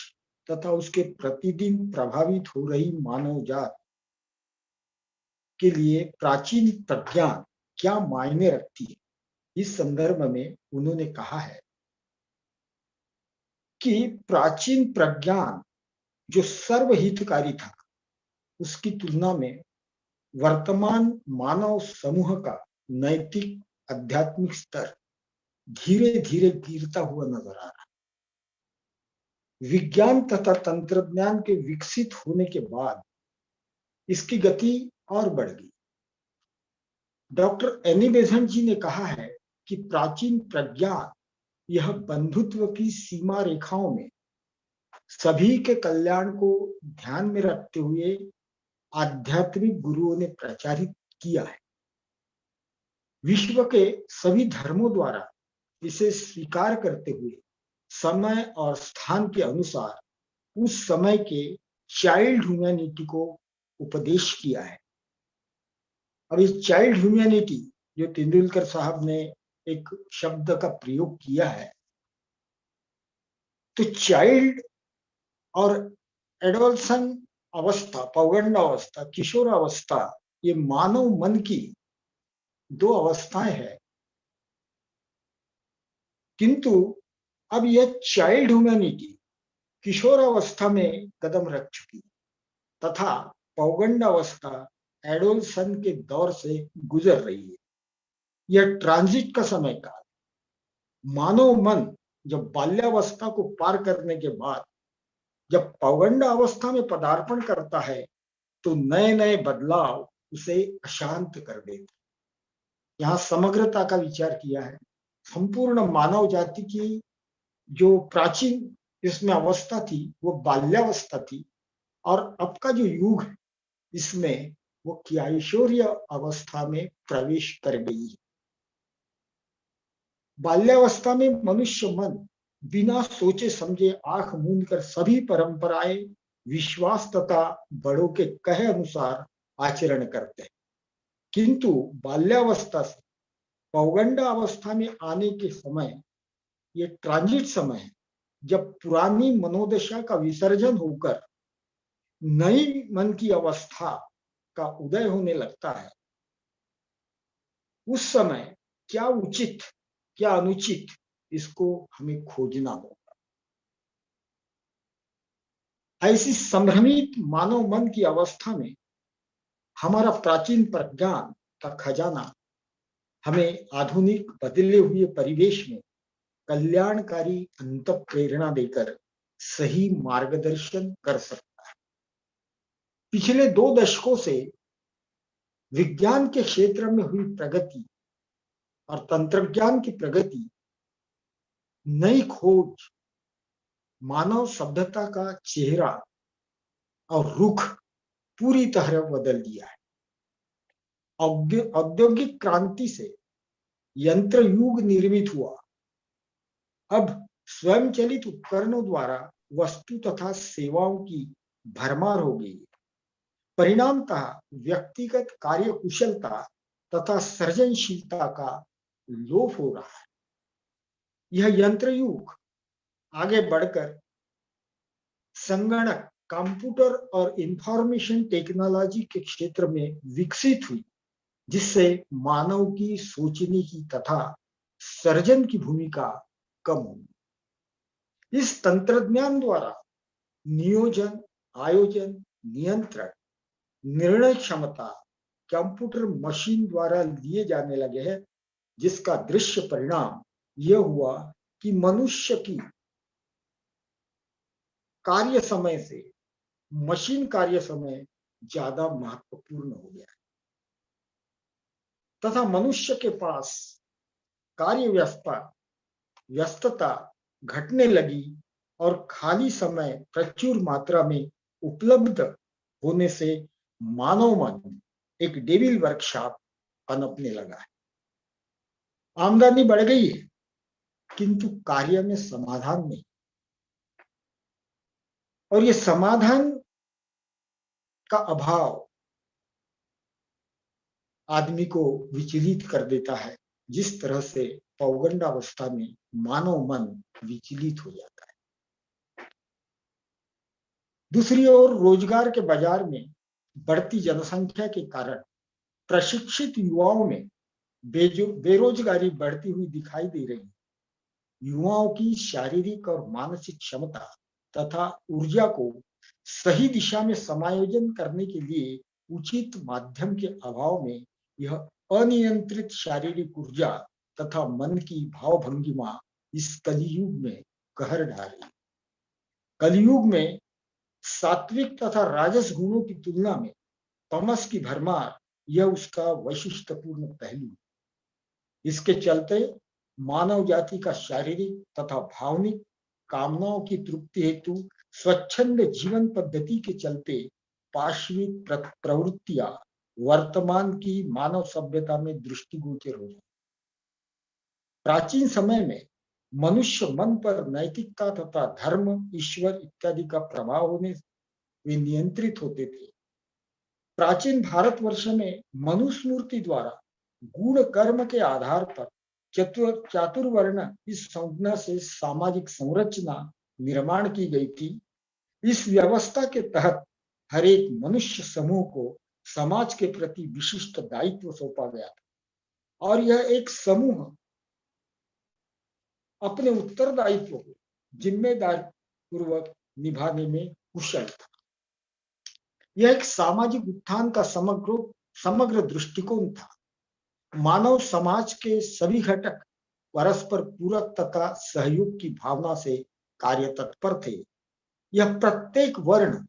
तथा उसके प्रतिदिन प्रभावित हो रही मानव जात के लिए प्राचीन प्रज्ञान क्या मायने रखती है, इस संदर्भ में उन्होंने कहा है कि प्राचीन प्रज्ञान जो सर्वहितकारी था, उसकी तुलना में वर्तमान मानव समूह का नैतिक आध्यात्मिक स्तर धीरे धीरे गिरता हुआ नजर आ रहा है. विज्ञान तथा तंत्रज्ञान के विकसित होने के बाद इसकी गति और बढ़ गई. डॉक्टर एनी बेसेंट जी ने कहा है कि प्राचीन प्रज्ञान यह बंधुत्व की सीमा रेखाओं में सभी के कल्याण को ध्यान में रखते हुए आध्यात्मिक गुरुओं ने प्रचारित किया है। विश्व के सभी धर्मों द्वारा इसे स्वीकार करते हुए समय और स्थान के अनुसार उस समय के चाइल्ड ह्यूमैनिटी को उपदेश किया है। अब इस चाइल्ड ह्यूमैनिटी जो तेंदुलकर साहब ने एक शब्द का प्रयोग किया है, तो चाइल्ड और एडोलसन अवस्था, पौगंड अवस्था, किशोरावस्था, ये मानव मन की दो अवस्थाएं हैं। किंतु अब यह चाइल्ड ह्यूमैनिटी किशोरावस्था में कदम रख चुकी तथा पौगंड अवस्था एडोलसन के दौर से गुजर रही है। यह ट्रांजिट का समय काल। मानव मन जब बाल्यावस्था को पार करने के बाद जब पौगंड अवस्था में पदार्पण करता है तो नए नए बदलाव उसे अशांत कर देते। यहाँ समग्रता का विचार किया है। संपूर्ण मानव जाति की जो प्राचीन इसमें अवस्था थी वो बाल्यावस्था थी, और अब का जो युग है इसमें वो किशोरीय अवस्था में प्रवेश कर गई है। बाल्यावस्था में मनुष्य मन बिना सोचे समझे आंख मूंद कर सभी परंपराएं, विश्वास तथा बड़ों के कहे अनुसार आचरण करते हैं। किंतु बाल्यावस्था से पौगंड अवस्था में आने के समय ये ट्रांजिट समय है, जब पुरानी मनोदशा का विसर्जन होकर नई मन की अवस्था का उदय होने लगता है। उस समय क्या उचित क्या अनुचित, इसको हमें खोजना होगा। ऐसी संभ्रमित मानव मन की अवस्था में हमारा प्राचीन प्रज्ञान का खजाना हमें आधुनिक बदले हुए परिवेश में कल्याणकारी अंतः प्रेरणा देकर सही मार्गदर्शन कर सकता है। पिछले 2 दशकों से विज्ञान के क्षेत्र में हुई प्रगति और तंत्रज्ञान की प्रगति, नई खोज मानव सभ्यता का चेहरा और रुख पूरी तरह बदल दिया है। औद्योगिक क्रांति से यंत्र युग निर्मित हुआ। अब स्वयंचलित उपकरणों द्वारा वस्तु तथा सेवाओं की भरमार हो गई है। परिणामतः व्यक्तिगत कार्य कुशलता तथा सृजनशीलता का लोप हो रहा है। यह यंत्र युग आगे बढ़कर संगणक, कंप्यूटर और इंफॉर्मेशन टेक्नोलॉजी के क्षेत्र में विकसित हुई, जिससे मानव की सोचने की तथा सर्जन की भूमिका कम हुई। इस तंत्रज्ञान द्वारा नियोजन, आयोजन, नियंत्रण, निर्णय क्षमता कंप्यूटर मशीन द्वारा लिए जाने लगे हैं, जिसका दृश्य परिणाम यह हुआ कि मनुष्य की कार्य समय से मशीन कार्य समय ज्यादा महत्वपूर्ण हो गया है तथा मनुष्य के पास कार्य व्यस्तता घटने लगी और खाली समय प्रचुर मात्रा में उपलब्ध होने से मानव मन एक डेविल वर्कशॉप पनपने लगा है। आमदनी बढ़ गई है, किंतु कार्य में समाधान नहीं, और ये समाधान का अभाव आदमी को विचलित कर देता है, जिस तरह से पौगंड अवस्था में मानव मन विचलित हो जाता है। दूसरी ओर रोजगार के बाजार में बढ़ती जनसंख्या के कारण प्रशिक्षित युवाओं में बेरोजगारी बढ़ती हुई दिखाई दे रही है। युवाओं की शारीरिक और मानसिक क्षमता तथा ऊर्जा को सही दिशा में समायोजन करने के लिए उचित माध्यम के अभाव में यह अनियंत्रित शारीरिक ऊर्जा तथा मन की भावभंगिमा इस कलियुग में कहर ढा रही है। कलियुग में सात्विक तथा राजस गुणों की तुलना में तमस की भरमार, यह उसका वैशिष्ट्यपूर्ण पहलू। इसके चलते मानव जाति का शारीरिक तथा भावनिक कामनाओं की तृप्ति हेतु स्वच्छंद जीवन पद्धति के चलते पाशविक प्रवृत्तियां वर्तमान की मानव सभ्यता में दृष्टिगोचर हो जाती। प्राचीन समय में मनुष्य मन पर नैतिकता तथा धर्म, ईश्वर इत्यादि का प्रभाव होने वे नियंत्रित होते थे। प्राचीन भारतवर्ष में मनुस्मृति द्वारा गुण कर्म के आधार पर चातुर्वर्ण इस संज्ञा से सामाजिक संरचना निर्माण की गई थी। इस व्यवस्था के तहत हर एक मनुष्य समूह को समाज के प्रति विशिष्ट दायित्व सौंपा गया था और यह एक समूह अपने उत्तरदायित्व को जिम्मेदारी पूर्वक निभाने में कुशल था। यह एक सामाजिक उत्थान का समग्र दृष्टिकोण था। मानव समाज के सभी घटक परस्पर पूरक तथा सहयोग की भावना से कार्य तत्पर थे। यह प्रत्येक वर्ण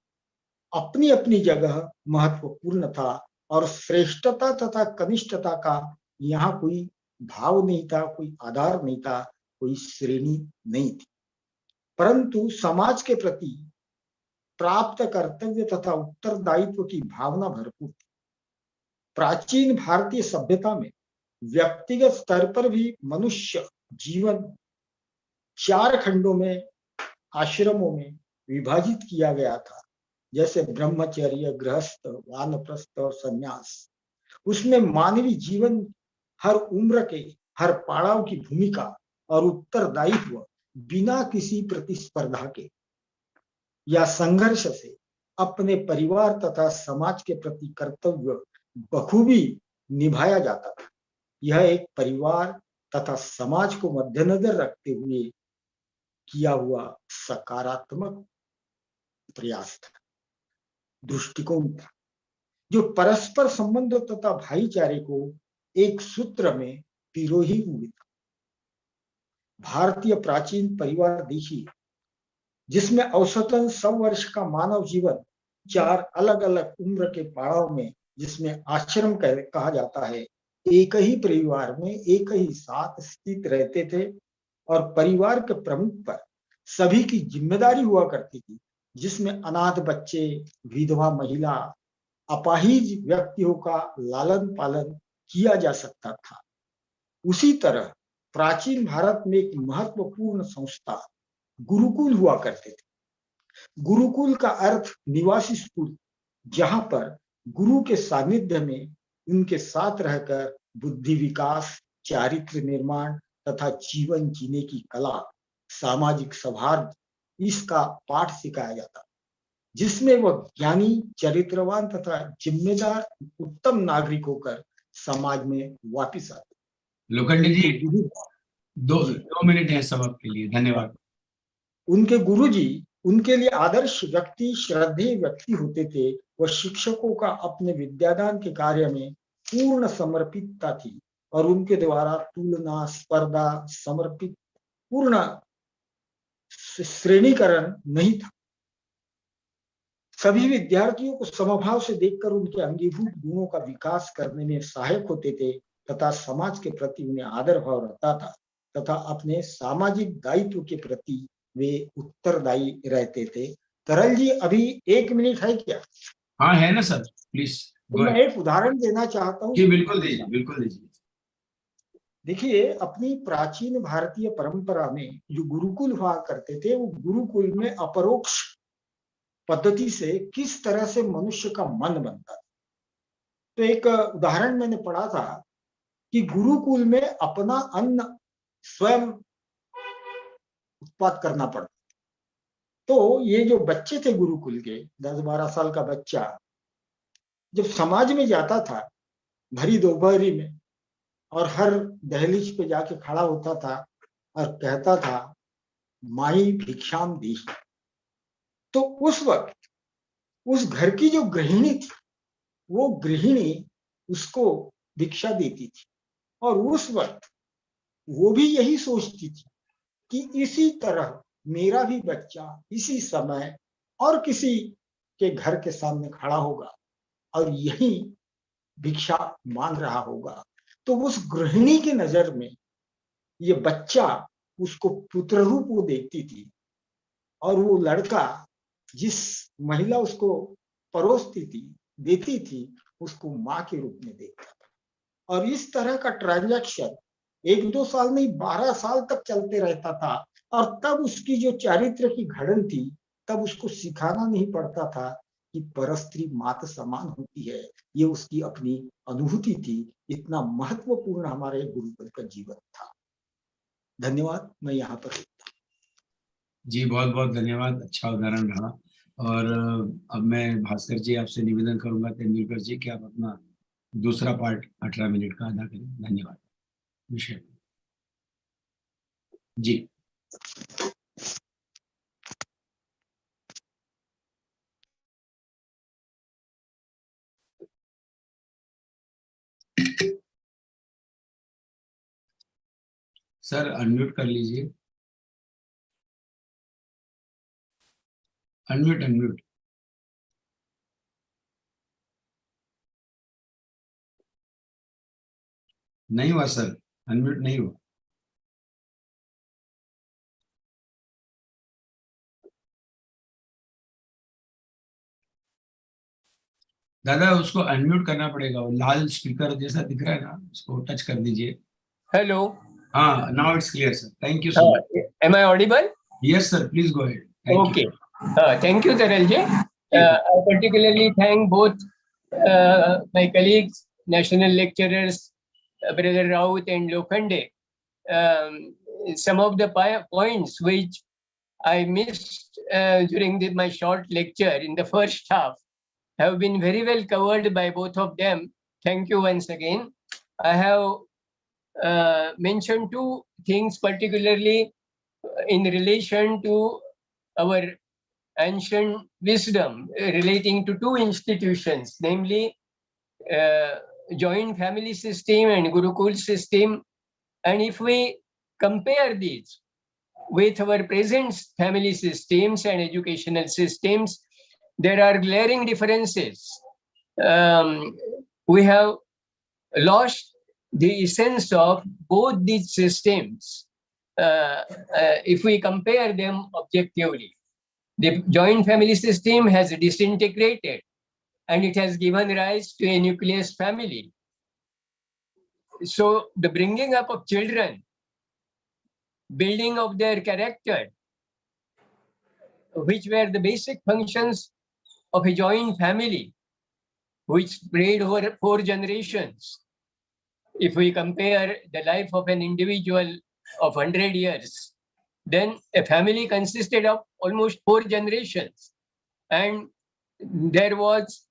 अपनी अपनी जगह महत्वपूर्ण था और श्रेष्ठता तथा कनिष्ठता का यहाँ कोई भाव नहीं था, कोई आधार नहीं था, कोई श्रेणी नहीं थी, परंतु समाज के प्रति प्राप्त कर्तव्य तथा उत्तरदायित्व की भावना भरपूर थी। प्राचीन भारतीय सभ्यता में व्यक्तिगत स्तर पर भी मनुष्य जीवन 4 खंडों में, आश्रमों में विभाजित किया गया था, जैसे ब्रह्मचर्य, गृहस्थ, वानप्रस्थ और संन्यास। उसमें मानवीय जीवन हर उम्र के हर पड़ाव की भूमिका और उत्तरदायित्व बिना किसी प्रतिस्पर्धा के या संघर्ष से अपने परिवार तथा समाज के प्रति कर्तव्य बखूबी निभाया जाता था। यह एक परिवार तथा समाज को मद्देनजर रखते हुए किया हुआ सकारात्मक प्रयास था, दृष्टिकोण था, जो परस्पर संबंध तथा भाईचारे को एक सूत्र में पिरोही हुए था। भारतीय प्राचीन परिवार देखिए, जिसमें औसतन 100 वर्ष का मानव जीवन 4 अलग अलग उम्र के पड़ाव में, जिसमें आश्रम कहा जाता है, एक ही परिवार में एक ही साथ स्थित रहते थे और परिवार के प्रमुख पर सभी की जिम्मेदारी हुआ करती थी, जिसमें अनाथ बच्चे, विधवा महिला, अपाहिज व्यक्तियों का लालन पालन किया जा सकता था। उसी तरह प्राचीन भारत में एक महत्वपूर्ण संस्था गुरुकुल हुआ करते थे। गुरुकुल का अर्थ निवासी स्कूल, जहां पर गुरु के सानिध्य में उनके साथ रहकर बुद्धि विकास, चारित्र निर्माण तथा जीवन जीने की कला, सामाजिक सौहार्द, इसका पाठ सिखाया जाता, जिसमें वह ज्ञानी, चरित्रवान तथा जिम्मेदार उत्तम नागरिक होकर समाज में वापिस आते। लोखंडे जी, दो मिनट है सब आपके लिए, धन्यवाद। उनके गुरुजी उनके लिए आदर्श व्यक्ति, श्रद्धेय व्यक्ति होते थे। वह शिक्षकों का अपने विद्यादान के कार्य में पूर्ण समर्पितता थी और उनके द्वारा तुलना, स्पर्धा, समर्पित पूर्ण श्रेणीकरण नहीं था। सभी विद्यार्थियों को समभाव से देखकर उनके अंगीभूत गुणों का विकास करने में सहायक होते थे तथा समाज के प्रति उन्हें आदर भाव रहता था तथा अपने सामाजिक दायित्व के प्रति वे उत्तरदायी रहते थे। तरल जी, अभी 1 मिनट है क्या? हाँ है ना सर, प्लीज। तो मैं एक उदाहरण देना चाहता हूँ। जी बिल्कुल दीजिए, बिल्कुल दीजिए। देखिए, अपनी प्राचीन भारतीय परंपरा में जो गुरुकुल हुआ करते थे, वो गुरुकुल में अपरोक्ष पद्धति से किस तरह से मनुष्य का मन बनता था। तो एक उदाहरण मैंने पढ़ा था कि गुरुकुल में अपना अन्न स्वयं उत्पाद करना पड़ता। तो ये जो बच्चे थे गुरुकुल के, 10-12 साल का बच्चा जब समाज में जाता था भरी दोपहरी में और हर दहलीज पे जाके खड़ा होता था और कहता था, माई भिक्षाम दी, तो उस वक्त उस घर की जो गृहिणी थी, वो गृहिणी उसको भिक्षा देती थी और उस वक्त वो भी यही सोचती थी कि इसी तरह मेरा भी बच्चा इसी समय और किसी के घर के सामने खड़ा होगा और यही भिक्षा मांग रहा होगा। तो उस गृहिणी की नजर में ये बच्चा उसको पुत्र रूप वो देखती थी और वो लड़का जिस महिला उसको परोसती थी, देती थी, उसको माँ के रूप में देखता था। और इस तरह का ट्रांजैक्शन 1-2 साल नहीं 12 साल तक चलते रहता था। और तब उसकी जो चारित्र की घड़न थी, तब उसको सिखाना नहीं पड़ता था कि परस्त्री मात समान होती है। ये उसकी अपनी अनुभूति थी। इतना महत्वपूर्ण हमारे गुरुकुल का जीवन था। धन्यवाद। मैं यहाँ पर जी बहुत बहुत धन्यवाद, अच्छा उदाहरण रहा। और अब मैं भास्कर जी आपसे निवेदन करूंगा, तेंदुलकर जी, कि आप अपना दूसरा पार्ट 18 मिनट का अदा करें। धन्यवाद। विषय जी। सर अनम्यूट कर लीजिए। Unmute unmute. नहीं हुआ सर, अनम्यूट नहीं हुआ। दादा उसको अनम्यूट करना पड़ेगा, वो लाल स्पीकर जैसा दिख रहा है ना, उसको टच कर दीजिए। Hello. हाँ, now it's clear sir, thank you so much. Am I audible? Yes sir, please go ahead. Thank Okay. Thank you, Taralji. you। I particularly thank both my colleagues, national lecturers, Brother Raut and Lokhande. Some of the points which I missed during my short lecture in the first half have been very well covered by both of them. Thank you once again. I have mentioned two things particularly in relation to our ancient wisdom relating to two institutions, namely joint family system and Gurukul system. And if we compare these with our present family systems and educational systems, there are glaring differences. We have lost the essence of both these systems if we compare them objectively. The joint family system has disintegrated and it has given rise to a nucleus family. So the bringing up of children, building of their character, which were the basic functions of a joint family, which spread over 4 generations. If we compare the life of an individual of 100 years, then a family consisted of almost 4 generations. And there was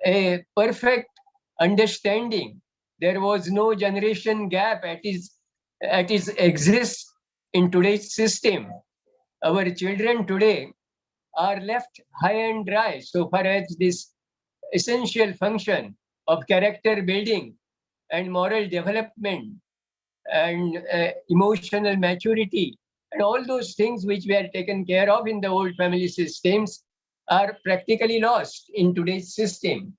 a perfect understanding. There was no generation gap at its exists in today's system. Our children today are left high and dry so far as this essential function of character building and moral development and emotional maturity and all those things which were taken care of in the old family systems are practically lost in today's system.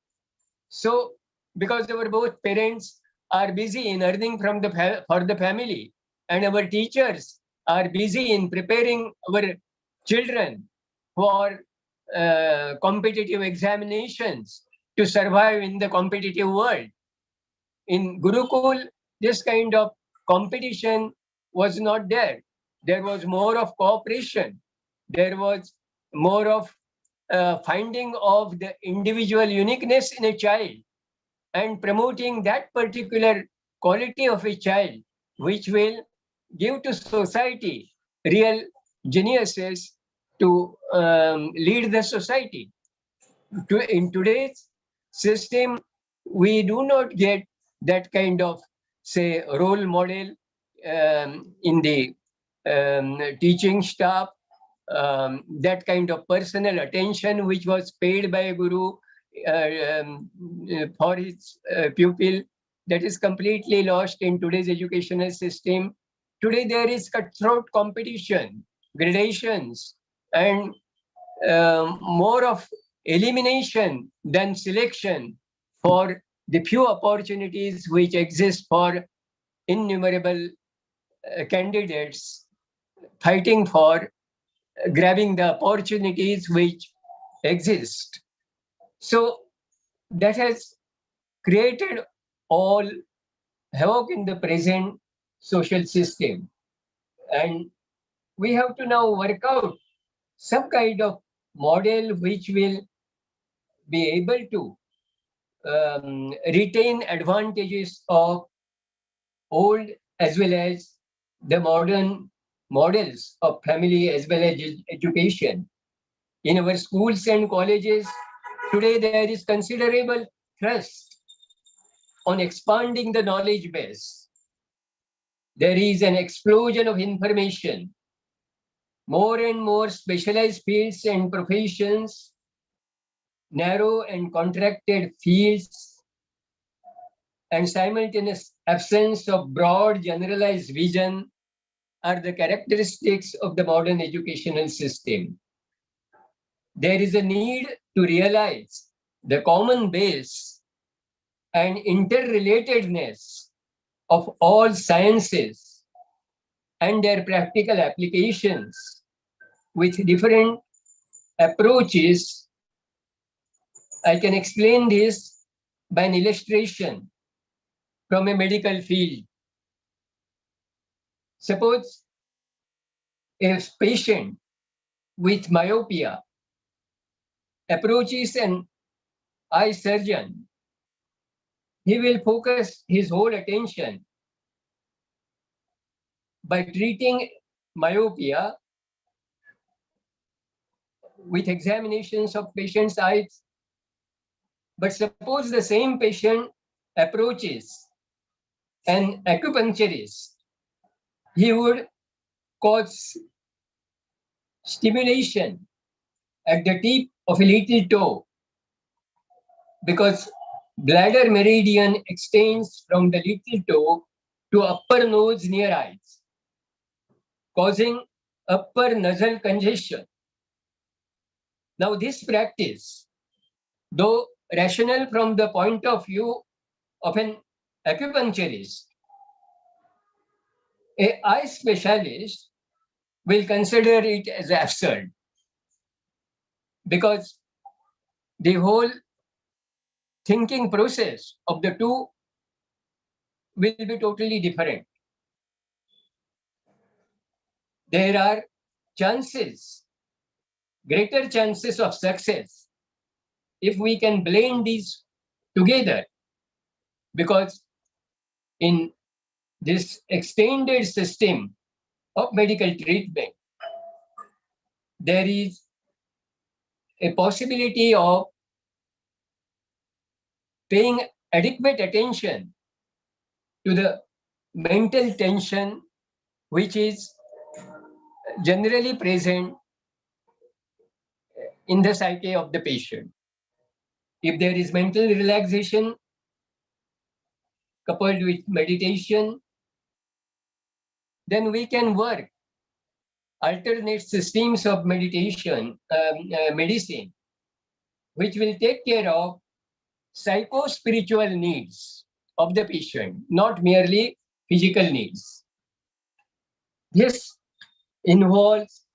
So because our both parents are busy in earning for the family, and our teachers are busy in preparing our children for competitive examinations to survive in the competitive world. In Gurukul, this kind of competition was not there. There was more of cooperation. There was more of finding of the individual uniqueness in a child and promoting that particular quality of a child, which will give to society real geniuses to lead the society. In today's system, we do not get that kind of, say, role model in the teaching staff, that kind of personal attention which was paid by a guru for his pupil, that is completely lost in today's educational system. Today there is cutthroat competition, gradations, and more of elimination than selection for the few opportunities which exist for innumerable candidates fighting for grabbing the opportunities which exist. So that has created all havoc in the present social system. And we have to now work out some kind of model which will be able to retain advantages of old as well as the modern models of family as well as education. In our schools and colleges, today there is considerable thrust on expanding the knowledge base. There is an explosion of information, more and more specialized fields and professions, narrow and contracted fields, and simultaneous absence of broad generalized vision are the characteristics of the modern educational system. There is a need to realize the common base and interrelatedness of all sciences and their practical applications with different approaches. I can explain this by an illustration from a medical field. Suppose a patient with myopia approaches an eye surgeon. He will focus his whole attention by treating myopia with examinations of patient's eyes. But suppose the same patient approaches an acupuncturist, he would cause stimulation at the tip of a little toe because bladder meridian extends from the little toe to upper nose near eyes, causing upper nasal congestion. Now this practice, though rational from the point of view of an acupuncturist, an eye specialist will consider it as absurd because the whole thinking process of the two will be totally different. There are chances, greater chances of success if we can blend these together, because in this extended system of medical treatment, there is a possibility of paying adequate attention to the mental tension which is generally present in the psyche of the patient. If there is mental relaxation coupled with meditation, then we can work alternate systems of medicine, which will take care of psycho-spiritual needs of the patient, not merely physical needs. This involves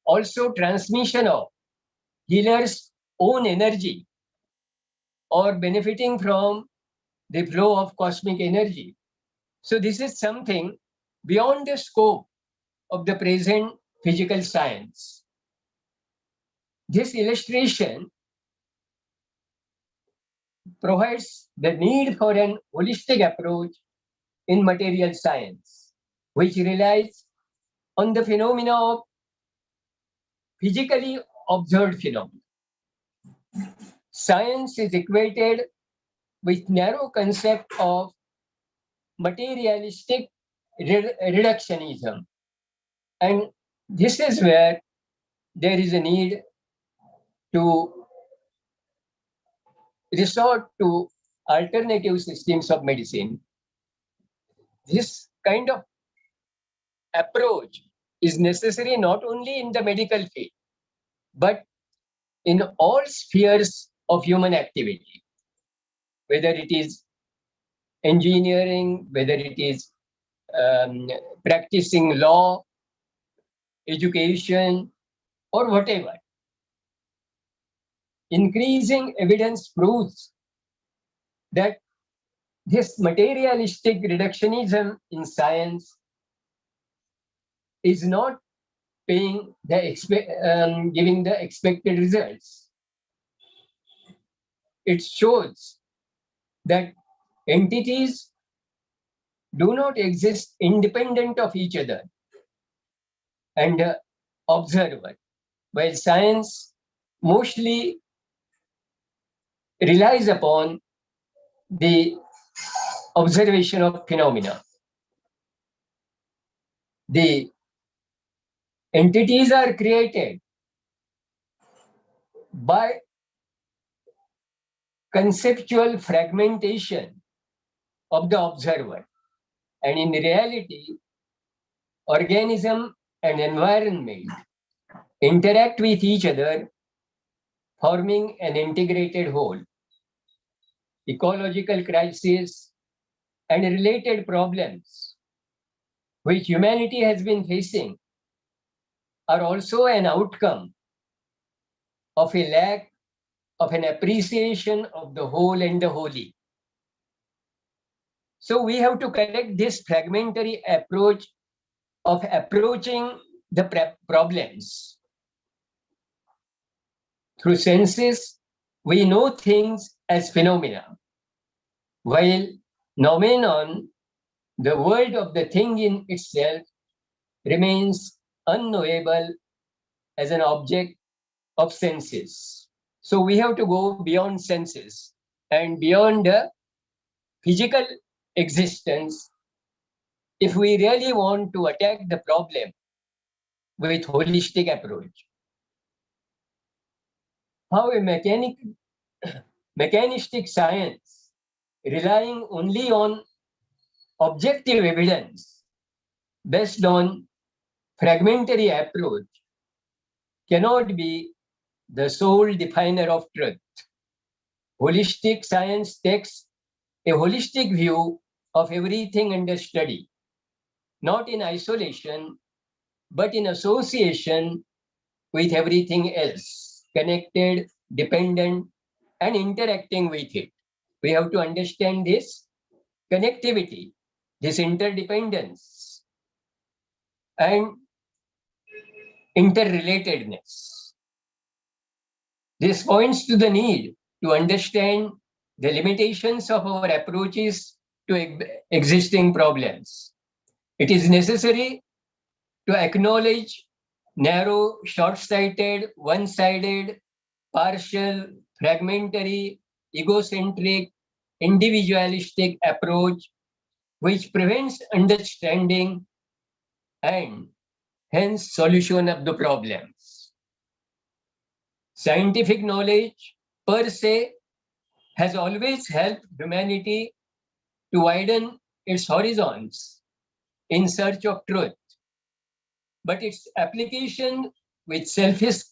also transmission of healer's own energy or benefiting from the flow of cosmic energy. So this is something beyond the scope of the present physical science. This illustration provides the need for an holistic approach in material science, which relies on the phenomena of physically observed phenomena. Science is equated with narrow concept of materialistic reductionism. And this is where there is a need to resort to alternative systems of medicine. This kind of approach is necessary not only in the medical field, but in all spheres of human activity, whether it is engineering, whether it is practicing law, education, or whatever. increasing evidence proves that this materialistic reductionism in science is not giving the expected results. It shows that entities do not exist independent of each other and the observer, while science mostly relies upon the observation of phenomena. The entities are created by conceptual fragmentation of the observer, and in reality, organism and environment interact with each other, forming an integrated whole. Ecological crises and related problems which humanity has been facing are also an outcome of a lack of an appreciation of the whole and the holy. So we have to correct this fragmentary approach of approaching the problems. Through senses, we know things as phenomena, while noumenon, the world of the thing in itself, remains unknowable as an object of senses. So we have to go beyond senses and beyond the physical existence if we really want to attack the problem with holistic approach. How a mechanistic science relying only on objective evidence based on fragmentary approach cannot be the sole definer of truth. Holistic science takes a holistic view of everything under study, not in isolation, but in association with everything else, connected, dependent, and interacting with it. We have to understand this connectivity, this interdependence, and interrelatedness. This points to the need to understand the limitations of our approaches to existing problems. It is necessary to acknowledge narrow, short-sighted, one-sided, partial, fragmentary, egocentric, individualistic approach which prevents understanding and hence solution of the problems. Scientific knowledge per se has always helped humanity to widen its horizons in search of truth, but its application with selfish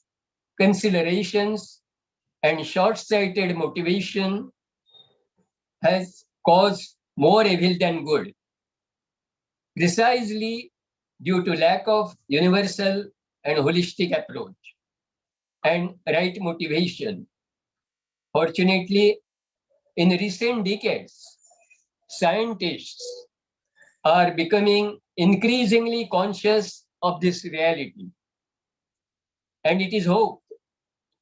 considerations and short-sighted motivation has caused more evil than good, precisely due to lack of universal and holistic approach and right motivation. Fortunately, in recent decades, scientists are becoming increasingly conscious of this reality. And it is hoped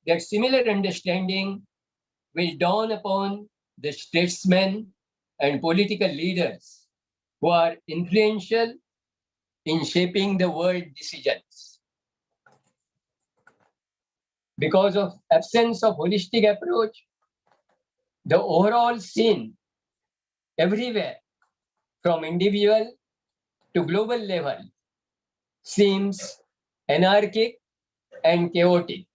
that similar understanding will dawn upon the statesmen and political leaders who are influential in shaping the world decisions. Because of absence of holistic approach, the overall scene everywhere, from individual to global level, seems anarchic and chaotic.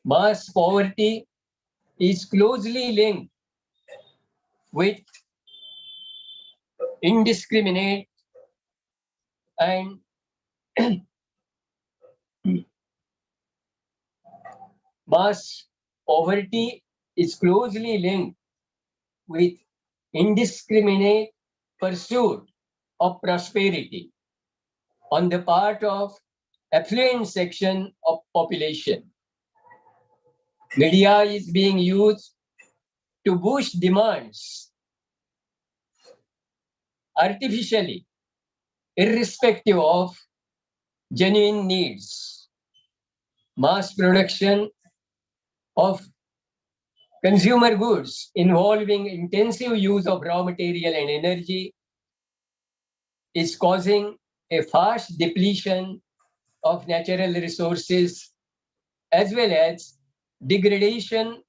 Mass poverty is closely linked with indiscriminate and mass poverty is closely linked with indiscriminate pursuit of prosperity on the part of affluent section of population. Media is being used to boost demands artificially, irrespective of genuine needs. Mass production of consumer goods involving intensive use of raw material and energy is causing a fast depletion of natural resources as well as degradation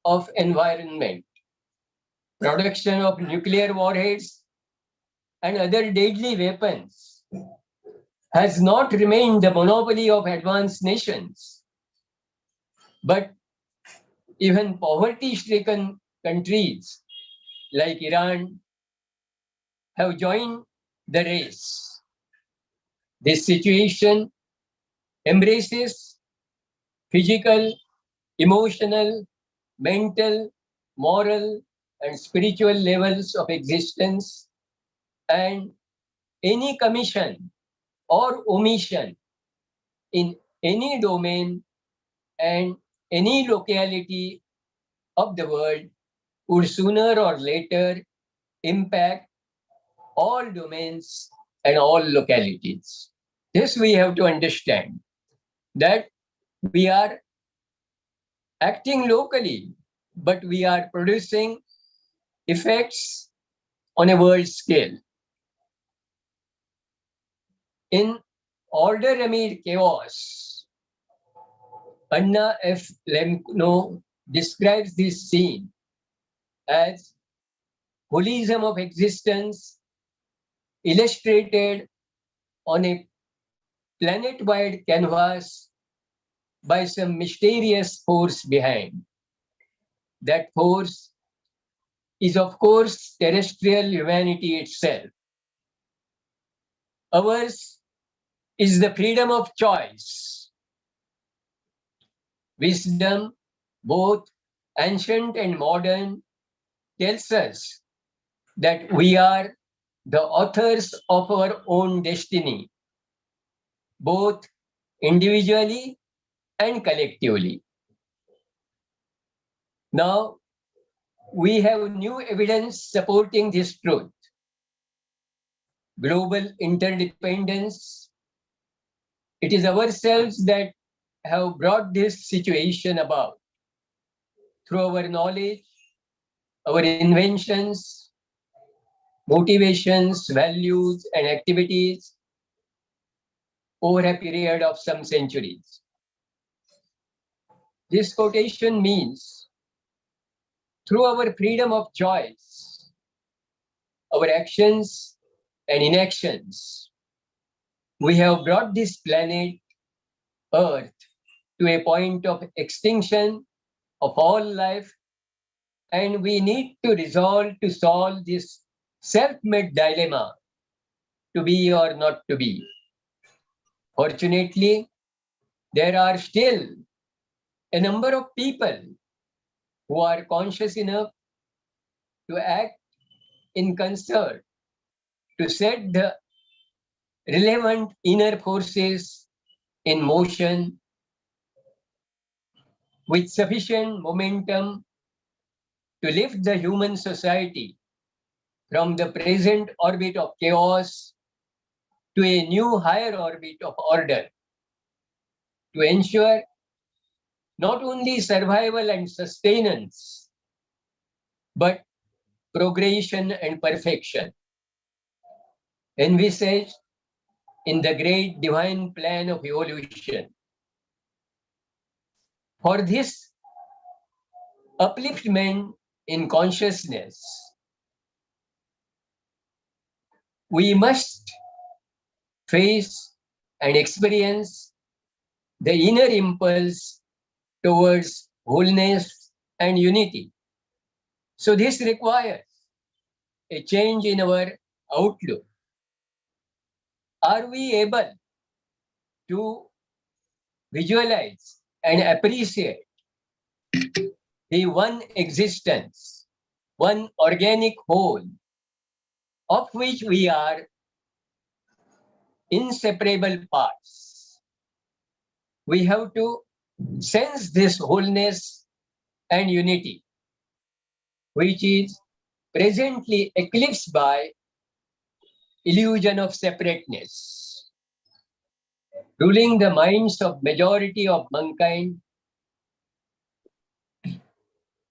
of environment. Production of nuclear warheads and other deadly weapons has not remained the monopoly of advanced nations, but even poverty-stricken countries like Iran have joined the race. This situation embraces physical, emotional, mental, moral, and spiritual levels of existence, and any commission or omission in any domain and any locality of the world would sooner or later impact all domains and all localities. This we have to understand, that we are acting locally, but we are producing effects on a world scale. In Order Amid Chaos, Anna F. Lemkno describes this scene as holism of existence illustrated on a planet-wide canvas by some mysterious force behind. That force is, of course, terrestrial humanity itself. Ours is the freedom of choice. Wisdom, both ancient and modern, tells us that we are the authors of our own destiny, both individually and collectively. Now, we have new evidence supporting this truth. Global interdependence. It is ourselves that have brought this situation about through our knowledge, our inventions, motivations, values, and activities over a period of some centuries. This quotation means through our freedom of choice, our actions and inactions, we have brought this planet Earth to a point of extinction of all life, and we need to resolve to solve this self-made dilemma, to be or not to be. Fortunately, there are still a number of people who are conscious enough to act in concert, to set the relevant inner forces in motion with sufficient momentum to lift the human society from the present orbit of chaos to a new higher orbit of order, to ensure not only survival and sustenance, but progression and perfection, envisaged in the great divine plan of evolution. For this upliftment in consciousness, we must face and experience the inner impulse towards wholeness and unity. So this requires a change in our outlook. Are we able to visualize and appreciate the one existence, one organic whole, of which we are inseparable parts? We have to sense this wholeness and unity, which is presently eclipsed by illusion of separateness, ruling the minds of majority of mankind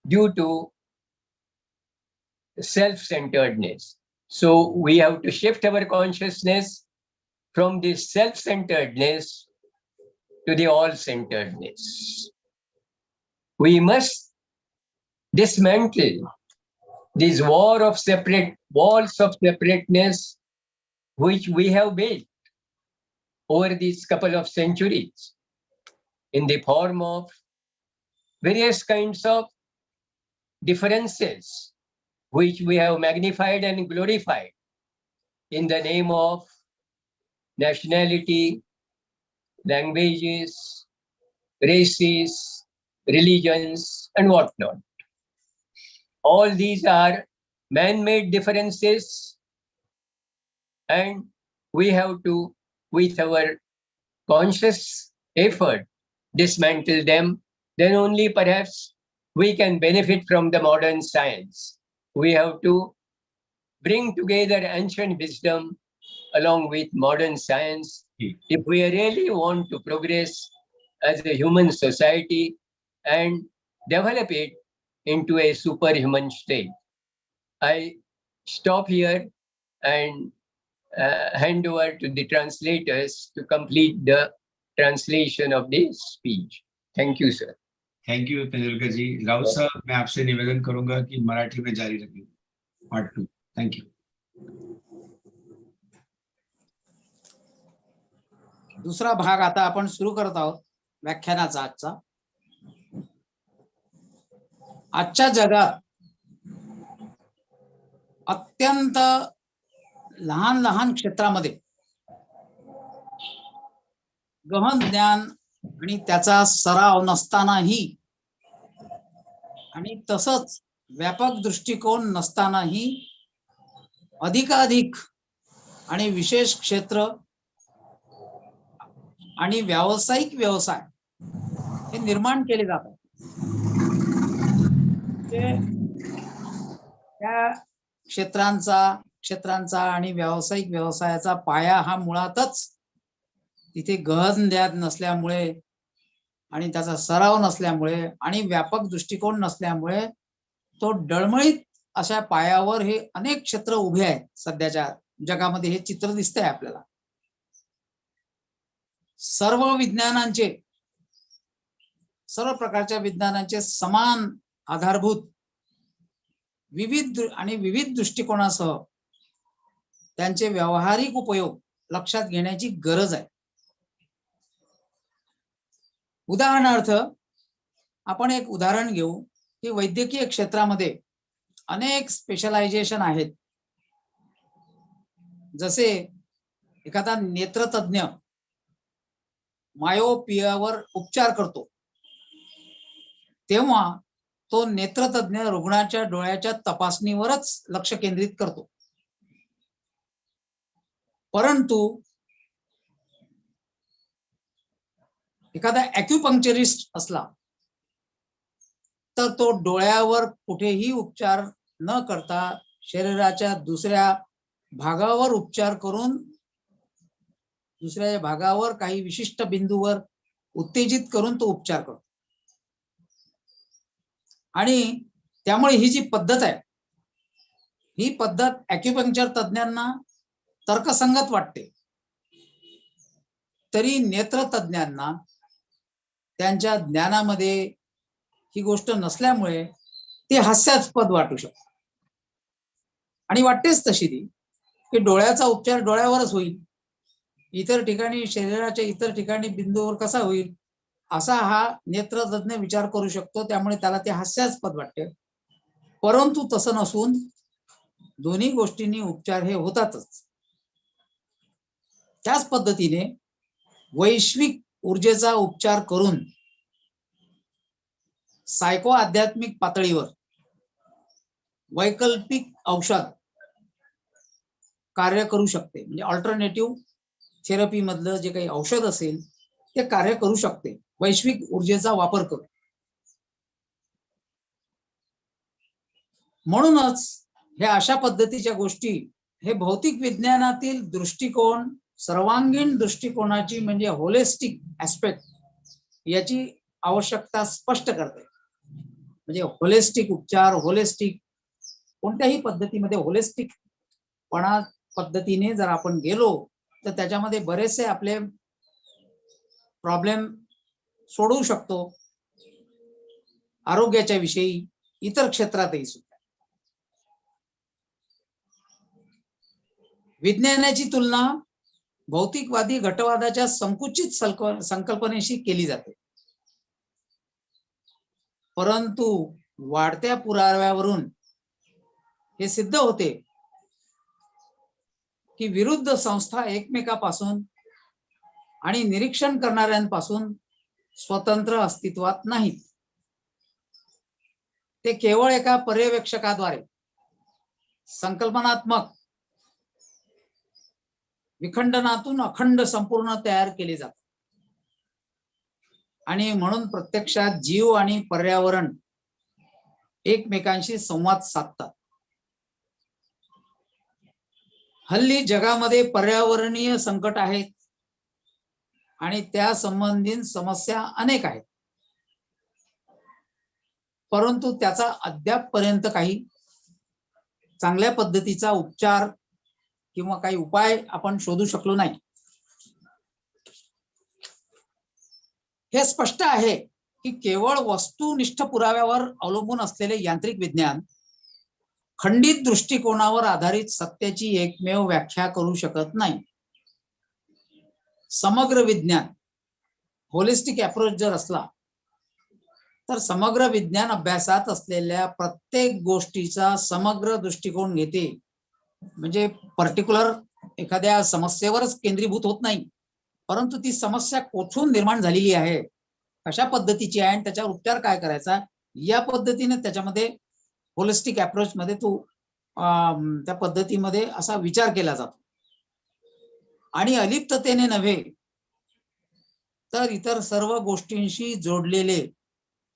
due to self-centeredness. So we have to shift our consciousness from this self-centeredness to the all-centeredness. We must dismantle this walls of separateness which we have built over these couple of centuries in the form of various kinds of differences which we have magnified and glorified in the name of nationality, languages, races, religions, and whatnot. All these are man-made differences, and we have to, with our conscious effort, dismantle them. Then only perhaps we can benefit from the modern science. We have to bring together ancient wisdom along with modern science if we really want to progress as a human society and develop it into a superhuman state. I stop here and hand over to the translators to complete the translation of this speech. Thank you, sir. Thank you Tendulkar ji. Raut साहब, मैं आपसे निवेदन करूंगा कि मराठी में जारी रखें part 2. Thank you. दुसरा भाग आता आपण सुरू करत आहोत व्याख्यानाचा आजचा. आजच्या जगात अत्यंत लहान लहान क्षेत्रामध्ये गहन ज्ञान आणि त्याचा सराव नसतानाही आणि तसंच व्यापक दृष्टिकोन नसतानाही अधिकाधिक आणि विशेष क्षेत्र आणि व्यावसायिक व्यवसाय हे निर्माण केले जातात. त्या क्षेत्रांचा आणि व्यावसायिक व्यवसायाचा पाया हा मुळातच तिथे गहन ज्ञान नसल्यामुळे आणि त्याचा सराव नसल्यामुळे आणि व्यापक दृष्टिकोन नसल्यामुळे तो डळमळीत अशा पायावर हे अनेक क्षेत्र उभे आहेत. सध्याच्या जगामध्ये हे चित्र दिसतंय आपल्याला. सर्व प्रकारच्या विज्ञानांचे समान आधारभूत विविध दृष्टिकोनासह त्यांचे व्यावहारिक उपयोग लक्षात घेण्याची गरज आहे. उदाहरणार्थ आपण एक उदाहरण घेऊ की वैद्यकीय क्षेत्रामध्ये अनेक स्पेशलायझेशन आहेत. जसे एखादा नेत्रतज्ञ मायोपियावर उपचार करतो तेव्हा तो नेत्रतज्ञ रुग्णाच्या डोळ्याच्या तपासणीवरच लक्ष केंद्रित करतो. परंतु एखादा ॲक्युपंक्चरिस्ट असला तर तो डोळ्यावर कुठेही उपचार न करता शरीराच्या दुसऱ्या भागावर उपचार करून दुसऱ्या भागावर काही विशिष्ट बिंदूवर उत्तेजित करून तो उपचार करतो. आणि त्यामुळे ही जी पद्धत आहे ही पद्धत ॲक्युपंक्चर तज्ञांना तर्कसंगत वाटते, तरी नेत्रतज्ञांना त्यांच्या ज्ञानामध्ये ही गोष्ट नसल्यामुळे ते हास्यास्पद वाटू शकते. आणि वाटतेच तशी ती की डोळ्याचा उपचार डोळ्यावरच होईल, इतर ठिकाणी शरीराच्या इतर ठिकाणी बिंदूवर कसा होईल असा हा नेत्रतज्ञ विचार करू शकतो. त्यामुळे त्याला ते हास्यास्पद वाटते. परंतु तसं नसून दोन्ही गोष्टींनी उपचार हे होतातच. त्याच पद्धतीने वैश्विक ऊर्जेचा उपचार करून सायको आध्यात्मिक पातळीवर वैकल्पिक औषध कार्य करू शकते. म्हणजे अल्टरनेटिव्ह थेरपी मधलं जे काही औषध असेल ते कार्य करू शकते वैश्विक ऊर्जेचा वापर करून. म्हणूनच हे अशा पद्धतीच्या गोष्टी, हे भौतिक विज्ञानातील दृष्टिकोन, सर्वांगीण दृष्टिकोनाची म्हणजे होलिस्टिक ऍस्पेक्ट याची आवश्यकता स्पष्ट करते. म्हणजे होलिस्टिक उपचार, होलिस्टिक कोणत्याही पद्धतीमध्ये होलिस्टिक पद्धतीने जर आपण गेलो तर त्याच्यामध्ये बरेचसे आपले प्रॉब्लेम सोडवू शकतो, आरोग्याच्या विषयी, इतर क्षेत्रातही सुद्धा. विज्ञानाची तुलना भौतिकवादी घटवादाच्या संकुचित संकल्पनेशी केली जाते, परंतु वाढत्या पुराव्यावरून हे सिद्ध होते की विरुद्ध संस्था एकमेकापासून आणि निरीक्षण करणाऱ्यांपासून स्वतंत्र अस्तित्वात नाहीत. ते केवळ एका पर्यवेक्षकाद्वारे संकल्पनात्मक विखंडनातून अखंड संपूर्ण तयार केले जातात. आणि म्हणून प्रत्यक्षात जीव आणि पर्यावरण एकमेकांशी संवाद साधतात. हल्ली जगामध्ये पर्यावरणीय संकट आहेत आणि त्या संबंधित समस्या अनेक आहेत, परंतु त्याचा अद्यापपर्यंत काही चांगल्या पद्धतीचा उपचार किंवा काही उपाय आपण शोधू शकलो नाही. हे स्पष्ट आहे की केवळ वस्तुनिष्ठ पुराव्यावर अवलंबून असलेले यांत्रिक विज्ञान खंडित दृष्टिकोनावर आधारित सत्याची एकमेव व्याख्या करू शकत नाही. समग्र विज्ञान, होलिस्टिक अप्रोच जर असला तर समग्र विज्ञान अभ्यासात असलेल्या प्रत्येक गोष्टीचा समग्र दृष्टिकोन घेते. म्हणजे पर्टिक्युलर एखाद्या समस्येवरच केंद्रीभूत होत नाही, परंतु ती समस्या कोठून निर्माण झालेली आहे, कशा पद्धतीची आहे आणि त्याच्यावर उपचार काय करायचा, या पद्धतीने त्याच्यामध्ये होलिस्टिक अप्रोच मध्ये त्या पद्धतीमध्ये असा विचार केला जातो. आणि अलिप्ततेने नव्हे तर इतर सर्व गोष्टींशी जोडलेले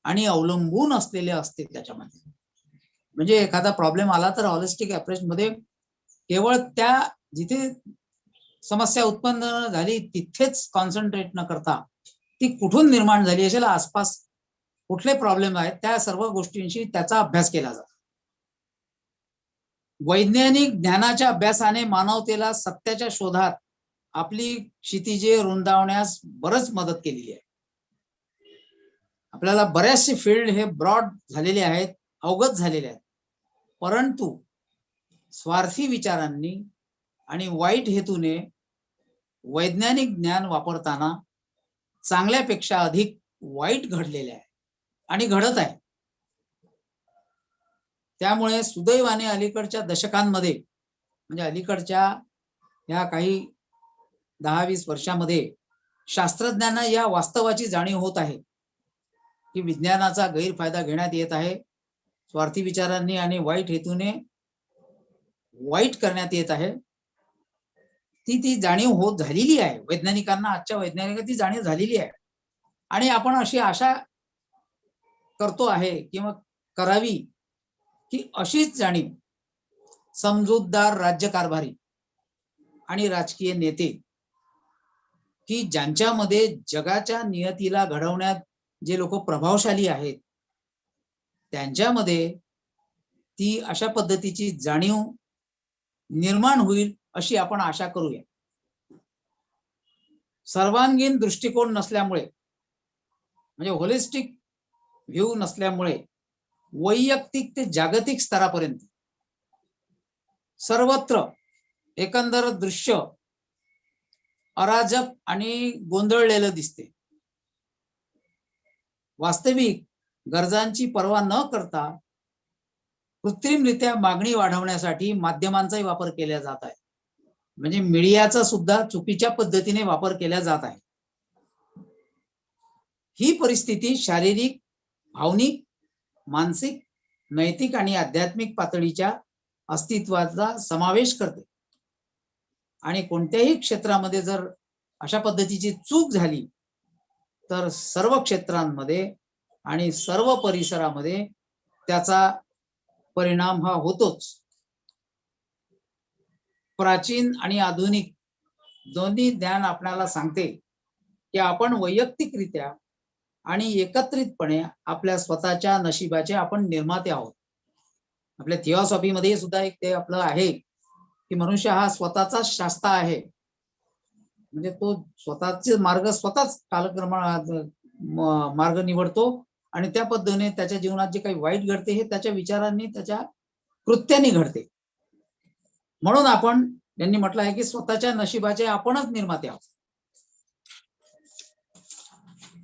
आणि अवलंबून असलेले असते त्याच्यामध्ये. म्हणजे एखादा प्रॉब्लेम आला तर होलिस्टिक अप्रोच मध्ये केवळ त्या जिथे समस्या उत्पन्न झाली तिथेच कॉन्सन्ट्रेट न करता ती कुठून निर्माण झाली असेल, आसपास कुठले प्रॉब्लेम आहेत, त्या सर्व गोष्टींशी त्याचा अभ्यास केला जातो. वैज्ञानिक ज्ञानाच्या अभ्यासाने मानवतेला सत्याच्या शोधात आपली क्षितिजे रुंदावण्यास बरंच मदत केलेली आहे. आपल्याला बऱ्याचशे फील्ड हे ब्रॉड झालेले आहेत, अवगत झालेले आहेत, परंतु स्वार्थी विचारांनी आणि वाईट हेतूने वैज्ञानिक ज्ञान वापरताना चांगल्यापेक्षा अधिक वाईट घडलेले आहे आणि घडत आहे. त्यामुळे सुदैवाने अलीकडच्या दशकांमध्ये, म्हणजे अलीकडच्या या काही 10-20 वर्षांमध्ये शास्त्रज्ञांना या वास्तवाची जाणीव होत आहे की विज्ञानाचा गैरफायदा घेण्यात येत आहे, स्वार्थी विचारांनी आणि वाईट हेतूने वाईट करण्यात येत आहे. ती जाणीव होत झालेली आहे वैज्ञानिकांना, आजच्या वैज्ञानिकांना ती जाणीव झालेली आहे. आणि आपण अशी आशा करतो आहे किंवा करावी की अशीच जाणीव समजूतदार राज्यकारभारी आणि राजकीय नेते, की ज्यांच्यामध्ये जगाच्या नियतीला घडवण्यात जे लोक प्रभावशाली आहेत, त्यांच्यामध्ये ती अशा पद्धतीची जाणीव निर्माण होईल अशी आपण आशा करूया. सर्वांगीण दृष्टिकोन नसल्यामुळे, म्हणजे होलिस्टिक व्ह्यू नसल्यामुळे, वैयक्तिक ते जागतिक स्तरापर्यंत सर्वत्र एकंदर दृश्य अराजक आणि गोंधळलेलं दिसते. वास्तविक गरजांची पर्वा न करता कृत्रिमरित्या मागणी वाढवण्यासाठी माध्यमांचाही वापर केला जात आहे. म्हणजे मीडियाचा सुद्धा चुकीच्या पद्धतीने वापर केला जात आहे. ही परिस्थिती शारीरिक, भावनिक, मानसिक, नैतिक आणि आध्यात्मिक पातळीच्या अस्तित्वाचा समावेश करते. आणि कोणत्याही क्षेत्रामध्ये जर अशा पद्धतीची चूक झाली तर सर्व क्षेत्रांमध्ये आणि सर्व परिसरामध्ये त्याचा परिणाम हा होतोच. प्राचीन आणि आधुनिक दोन्ही ज्ञान आपल्याला सांगते की आपण वैयक्तिकरित्या आणि एकत्रितपणे आपल्या स्वतःच्या नशिबाचे आपण निर्माते आहोत. आपल्या थिओसॉफीमध्ये सुद्धा एक ते आपलं आहे की मनुष्य हा स्वतःचाच शास्ता आहे. म्हणजे तो स्वतःचे मार्ग स्वतःच मार्ग निवडतो आणि त्या पद्धतीने त्याच्या जीवनात जे काही वाईट घडते हे त्याच्या विचारांनी त्याच्या कृत्याने घडते. म्हणून आपण त्यांनी म्हटलं आहे की स्वतःच्या नशिबाचे आपणच निर्माते आहोत.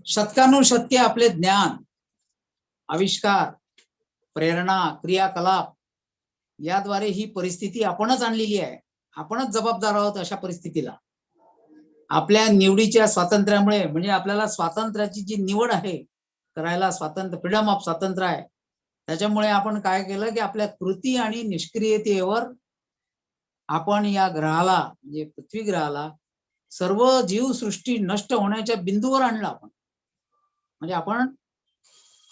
शतकानुशतके आपले ज्ञान, आविष्कार, प्रेरणा, क्रियाकलाप याद्वारे ही परिस्थिती आपणच आणलेली आहे. आपणच जबाबदार आहोत अशा परिस्थितीला. आपल्या निवडीच्या स्वातंत्र्यामुळे, म्हणजे आपल्याला स्वातंत्र्याची जी निवड आहे करायला, स्वातंत्र्य, फ्रीडम ऑफ स्वातंत्र्य आहे, त्याच्यामुळे आपण काय केलं की आपल्या कृती आणि निष्क्रियतेवर आपण या ग्रहाला, म्हणजे पृथ्वी ग्रहाला, सर्व जीवसृष्टी नष्ट होण्याच्या बिंदूवर आणलं आपण. म्हणजे आपण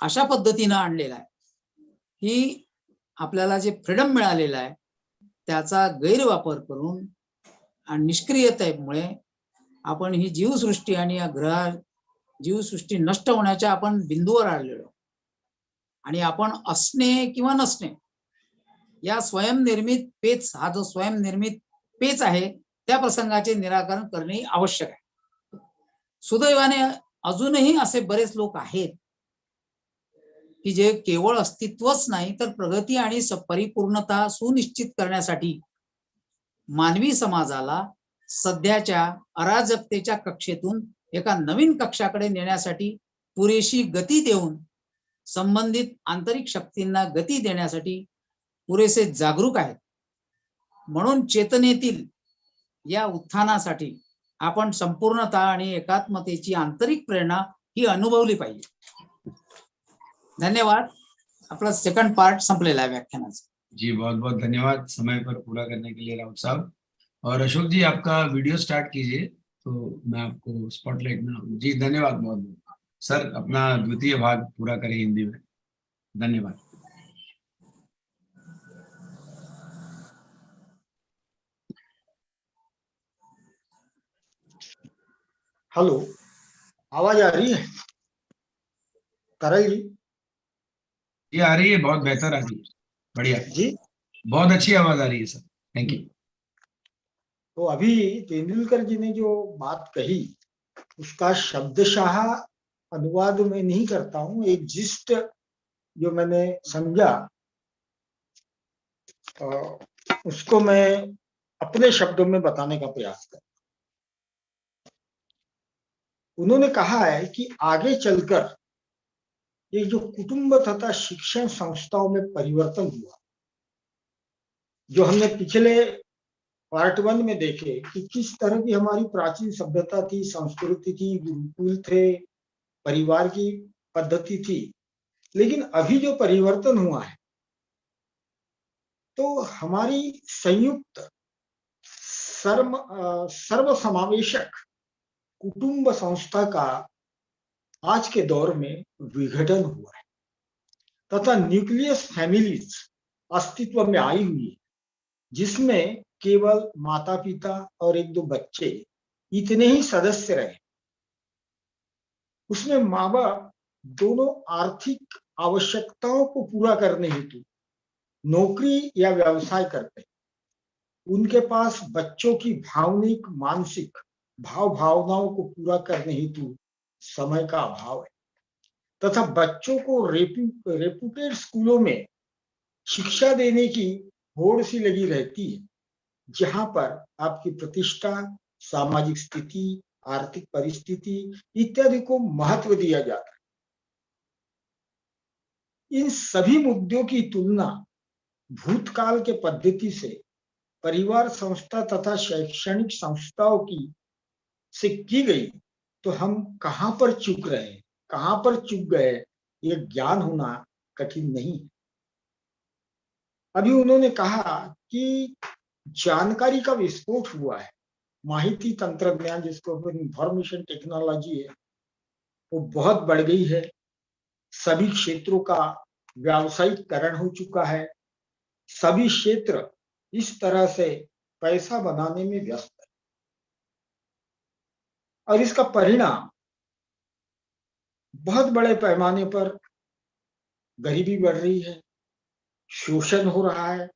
अशा पद्धतीनं आणलेला आहे की आपल्याला जे फ्रीडम मिळालेलं आहे त्याचा गैरवापर करून आणि निष्क्रियतेमुळे आपण ही जीवसृष्टी आणि या ग्रह जीवसृष्टी नष्ट होण्याच्या आपण बिंदूवर आलेलो. आणि आपण असणे किंवा नसणे या स्वयंनिर्मित पेच, हा जो स्वयंनिर्मित पेच आहे त्या प्रसंगाचे निराकरण करणे आवश्यक आहे. सुदैवाने अजूनही असे बरेच लोक आहेत की जे केवळ अस्तित्वच नाही तर प्रगती आणि परिपूर्णता सुनिश्चित करण्यासाठी मानवी समाजाला सध्याच्या अराजकतेच्या कक्षेतून एका नवीन कक्षाकडे नेण्यासाठी पुरेशी गती देऊन संबंधित आंतरिक शक्तींना गती देण्यासाठी पुरेसे जागरूक आहेत. म्हणून चेतनेतील या उत्थानासाठी आपण संपूर्णता आणि एकात्मतेची आंतरिक प्रेरणा ही अनुभवली पाहिजे. धन्यवाद. अपना सेकंड पार्ट संपलेला है व्याख्यान जी। बहुत बहुत धन्यवाद समय पर पूरा करने के लिए राउत साहब। और अशोक जी आपका वीडियो स्टार्ट कीजिए तो मैं आपको स्पॉटलाइट में। जी धन्यवाद बहुत बहुत सर। अपना द्वितीय भाग पूरा करें हिंदी में। धन्यवाद। हेलो, आवाज आ रही है करल जी? ये आ रही है, बहुत बेहतर आ रही है। बढ़िया जी, बहुत अच्छी आवाज आ रही है सर। Thank you. तो अभी तेंदुलकर जी ने जो बात कही उसका शब्दशाह अनुवाद में नहीं करता हूं, एक जिस्ट जो मैंने समझा उसको मैं अपने शब्दों में बताने का प्रयास कर। उन्होंने कहा है कि आगे चलकर ये जो कुटुंब तथा शिक्षण संस्थाओं में परिवर्तन हुआ, जो हमने पिछले पार्ट 1 में देखे कि किस तरह की हमारी प्राचीन सभ्यता थी, संस्कृति थी, गुरुकुल थे, परिवार की पद्धति थी, लेकिन अभी जो परिवर्तन हुआ है तो हमारी संयुक्त सर्वसमावेशक कुटुंब संस्था का आज के दौर में विघटन हुआ है तथा न्यूक्लियस फैमिलीज अस्तित्व में आई हुई है, जिसमें केवल माता पिता और एक दो बच्चे इतने ही सदस्य रहे। उसमें माँ बाप दोनों आर्थिक आवश्यकताओं को पूरा करने हेतु नौकरी या व्यवसाय करते हैं। उनके पास बच्चों की भावनिक मानसिक भावनाओं को पूरा करने हेतु समय का अभाव है तथा बच्चों को रेपुटेड स्कूलों में शिक्षा देने की होड़ सी लगी रहती है, जहां पर आपकी प्रतिष्ठा, सामाजिक स्थिति, आर्थिक परिस्थिति इत्यादि को महत्व दिया जाता है। इन सभी मुद्दों की तुलना भूतकाल के पद्धति से परिवार संस्था तथा शैक्षणिक संस्थाओं की से की गई तो हम कहां पर चूक रहे, कहां पर चूक गए, ये ज्ञान होना कठिन नहीं है। अभी उन्होंने कहा कि जानकारी का विस्फोट हुआ है, माहिती तंत्रज्ञान जिसको इंफॉर्मेशन टेक्नोलॉजी है वो बहुत बढ़ गई है, सभी क्षेत्रों का व्यावसायिकरण हो चुका है, सभी क्षेत्र इस तरह से पैसा बनाने में व्यस्त है और इसका परिणाम बहुत बड़े पैमाने पर गरीबी बढ़ रही है, शोषण हो रहा है,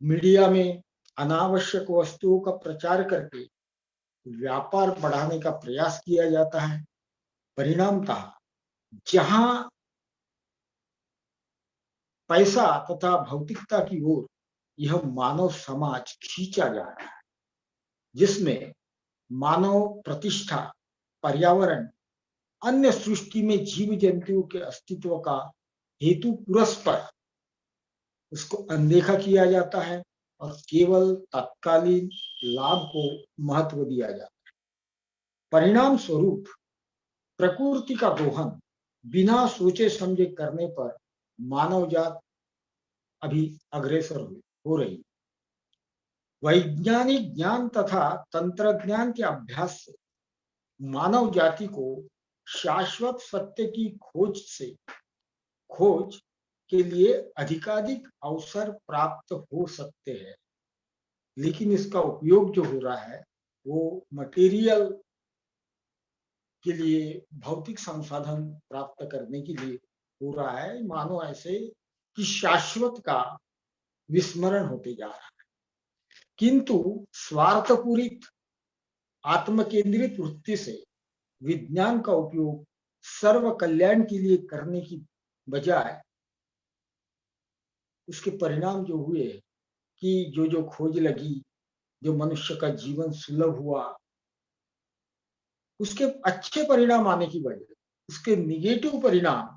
मीडिया में अनावश्यक वस्तुओं का प्रचार करके व्यापार बढ़ाने का प्रयास किया जाता है। परिणामतः जहां पैसा तथा भौतिकता की ओर यह मानव समाज खींचा जा रहा है, जिसमें मानव प्रतिष्ठा, पर्यावरण, अन्य सृष्टि में जीव जंतुओं के अस्तित्व का हेतु पुरस्पर उसको अनदेखा किया जाता है और केवल तत्कालीन लाभ को महत्व दिया जाता है। परिणाम स्वरूप प्रकृति का दोहन बिना सोचे समझे करने पर मानव जात अभी अग्रसर हो रही है। वैज्ञानिक ज्ञान तथा तंत्रज्ञान के अभ्यास से मानव जाति को शाश्वत सत्य की खोज के लिए अधिकाधिक अवसर प्राप्त हो सकते हैं, लेकिन इसका उपयोग जो हो रहा है वो मटेरियल के लिए, भौतिक संसाधन प्राप्त करने के लिए हो रहा है। मानो ऐसे कि शाश्वत का विस्मरण होते जा रहा है। किंतु स्वार्थपूरित आत्मकेंद्रित वृत्ति से विज्ञान का उपयोग सर्व कल्याण के लिए करने की बजाय उसके परिणाम जो हुए कि जो खोज लगी, जो मनुष्य का जीवन सुलभ हुआ, उसके अच्छे परिणाम आने की बजाय उसके निगेटिव परिणाम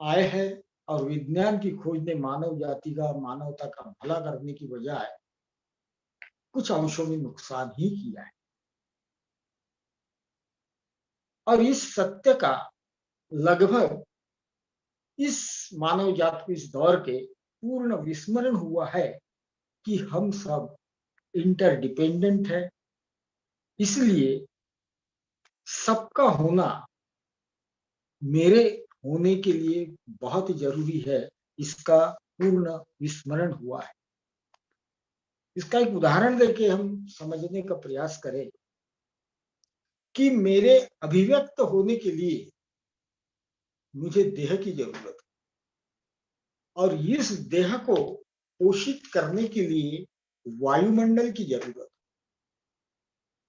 आए हैं और विज्ञान की खोज ने मानव जाति का, मानवता का भला करने की बजाय कुछ अंशों में नुकसान ही किया है। और इस सत्य का लगभग इस मानव जात को इस दौर के पूर्ण विस्मरण हुआ है कि हम सब इंटरडिपेंडेंट है, इसलिए सबका होना मेरे होने के लिए बहुत जरूरी है, इसका पूर्ण विस्मरण हुआ है। इसका एक उदाहरण देके हम समझने का प्रयास करें कि मेरे अभिव्यक्त होने के लिए मुझे देह की जरूरत है और इस देह को पोषित करने के लिए वायुमंडल की जरूरत है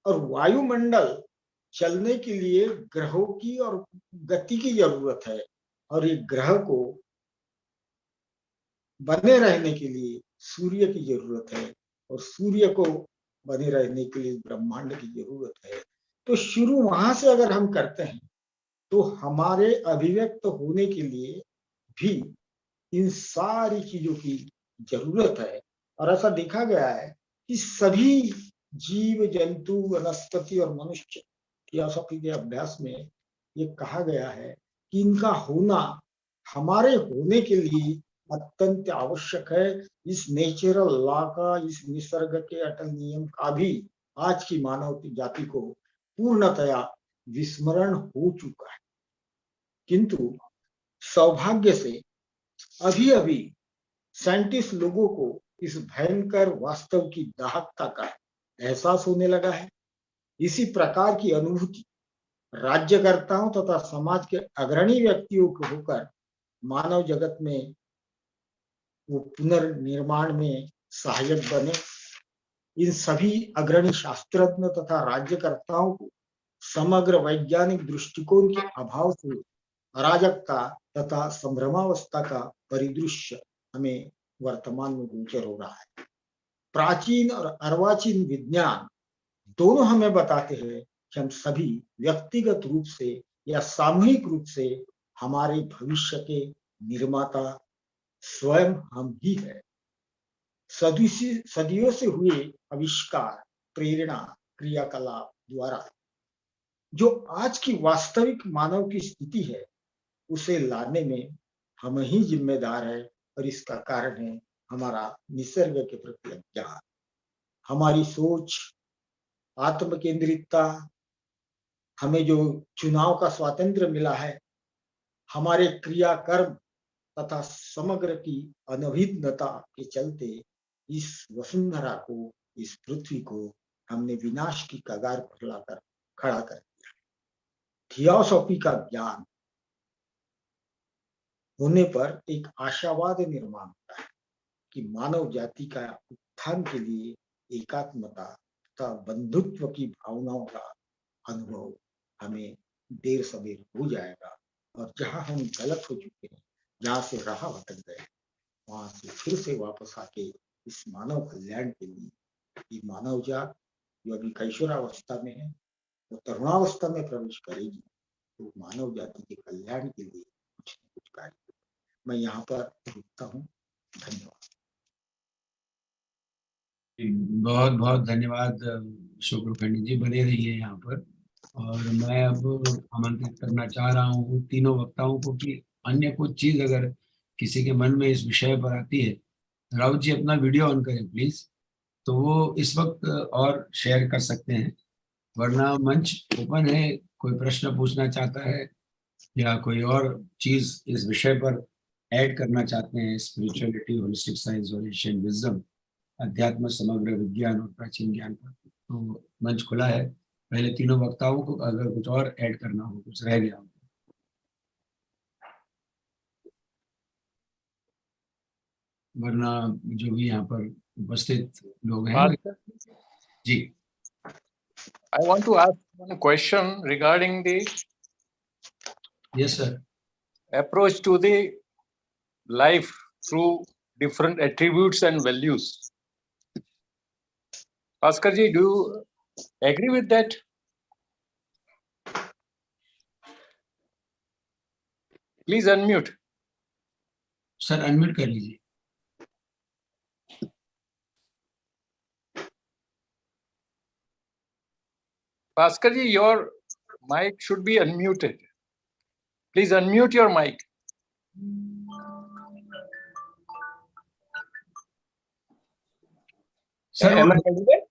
और वायुमंडल चलने के लिए ग्रहों की और गति की जरूरत है और एक ग्रह को बने रहने के लिए सूर्य की जरूरत है और सूर्य को बने रहने के लिए ब्रह्मांड की जरूरत है। तो शुरू वहां से अगर हम करते हैं तो हमारे अभिव्यक्त होने के लिए भी इन सारी चीजों की जरूरत है। और ऐसा देखा गया है कि सभी जीव जंतु, वनस्पति और मनुष्य थियोसॉफी के अभ्यास में ये कहा गया है कि इनका होना हमारे होने के लिए अत्यंत आवश्यक है। इस नेचुरल लॉ का, इस निसर्ग के अटल नियम का भी आज की मानव जाति को पूर्णतया विस्मरण हो चुका है। किंतु सौभाग्य से अभी अभी साइंटिस्ट लोगों को इस भयंकर वास्तव की दाहकता का एहसास होने लगा है। इसी प्रकार की अनुभूति राज्यकर्ताओं तथा समाज के अग्रणी व्यक्तियों को होकर मानव जगत में वो पुनर्निर्माण में सहायक बने। इन सभी अग्रणी शास्त्रज्ञ तथा राज्यकर्ताओं को समग्र वैज्ञानिक दृष्टिकोण के अभाव से अराजकता तथा संभ्रमावस्था का परिदृश्य हमें वर्तमान में गोचर हो रहा है। प्राचीन और अर्वाचीन विज्ञान दोनों हमें बताते हैं कि हम सभी व्यक्तिगत रूप से या सामूहिक रूप से हमारे भविष्य के निर्माता स्वयं हम ही है। सदियों से हुए आविष्कार, प्रेरणा, क्रियाकलाप द्वारा जो आज की वास्तविक मानव की स्थिति है उसे लाने में हम ही जिम्मेदार है और इसका कारण है हमारा निसर्ग के प्रति अज्ञान, हमारी सोच, आत्म केंद्रितता, हमें जो चुनाव का स्वातंत्र्य मिला है, हमारे क्रियाकर्म तथा समग्र की अनभिज्ञता के चलते इस वसुंधरा को, इस पृथ्वी को हमने विनाश की कगार पर लाकर खड़ा कर दिया। थियोसॉफी का ज्ञान होने पर एक आशावाद निर्माण होता है कि मानव जाति का उत्थान के लिए एकात्मता तथा बंधुत्व की भावनाओं का अनुभव हमें देर सवेर हो जाएगा, और जहां हम गलत हो चुके हैं, जहां से राह भटक गए, वहां से फिर से वापस आके इस मानव कल्याण के लिए, ये मानव जात जो अभी कैशोरावस्था में है, वो तरुणावस्था में प्रवेश करेगी, तो मानव जाति के कल्याण के लिए कुछ न कुछ कार्य। मैं यहाँ पर रुकता हूँ। धन्यवाद। बहुत बहुत धन्यवाद शुक्र पंडित जी, बने रहिए यहाँ पर। और मैं अब आमंत्रित करना चाह रहा हूँ तीनों वक्ताओं को कि अन्य कुछ चीज अगर किसी के मन में इस विषय पर आती है, राउत जी अपना वीडियो ऑन करें प्लीज, तो वो इस वक्त और शेयर कर सकते हैं, वरना मंच ओपन है। कोई प्रश्न पूछना चाहता है या कोई और चीज इस विषय पर ऐड करना चाहते हैं, स्पिरिचुअलिटी, होलिस्टिक साइंस और एशियन विजडम, अध्यात्म, समग्र विज्ञान और प्राचीन ज्ञान पर, तो मंच खुला है। पहले तीनों वक्ताओं को अगर कुछ और ऐड करना हो, कुछ रह गया हो, वरना जो भी यहाँ पर उपस्थित लोग हैं। जी, I want to ask one question regarding the yes sir. approach to the life through different attributes and values. Bhaskar ji, do you agree with that? Please unmute. Sir unmute कर लीजिए। Bhaskar ji, your mic should be unmuted. Please unmute your mic. Sir, Am I audible?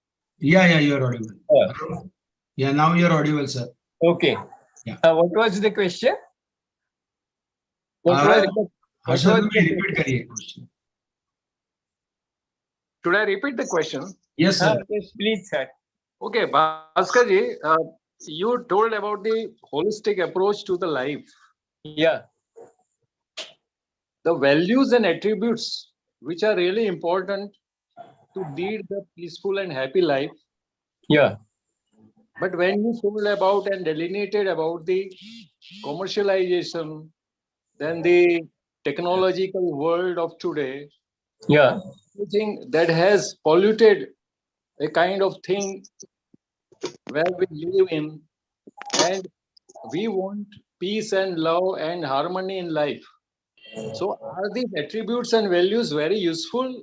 yeah, you are audible. Yeah, now you are audible, sir. Okay. Yeah. What was the question? What was sir, the repeat करिए question. Should I repeat the question? Yes, sir. Yes, please, sir. Okay, Bhaskar ji, you told about the holistic approach to the life. Yeah. The values and attributes which are really important to lead the peaceful and happy life. Yeah. But when you told about and delineated about the commercialization, then the technological world of today, Yeah. everything that has polluted a kind of thing where we live in, and we want peace and love and harmony in life. So are these attributes and values very useful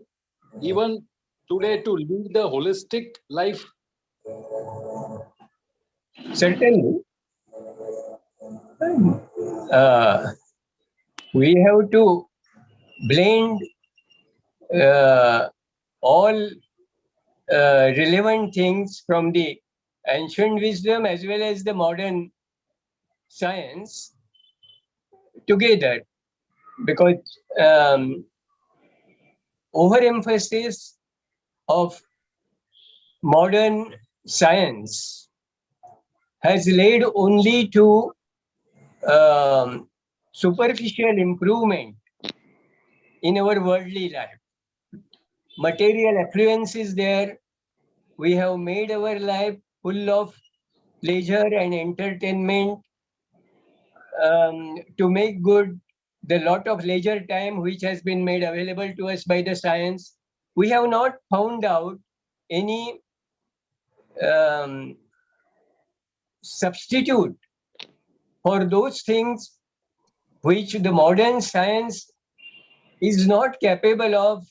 even today to lead the holistic life? Certainly. We have to blend all relevant things from the ancient wisdom as well as the modern science together, because overemphasis of modern science has led only to superficial improvement in our worldly life. Material affluence is there. We have made our life full of pleasure and entertainment to make good the lot of leisure time which has been made available to us by the science. We have not found out any substitute for those things which the modern science is not capable of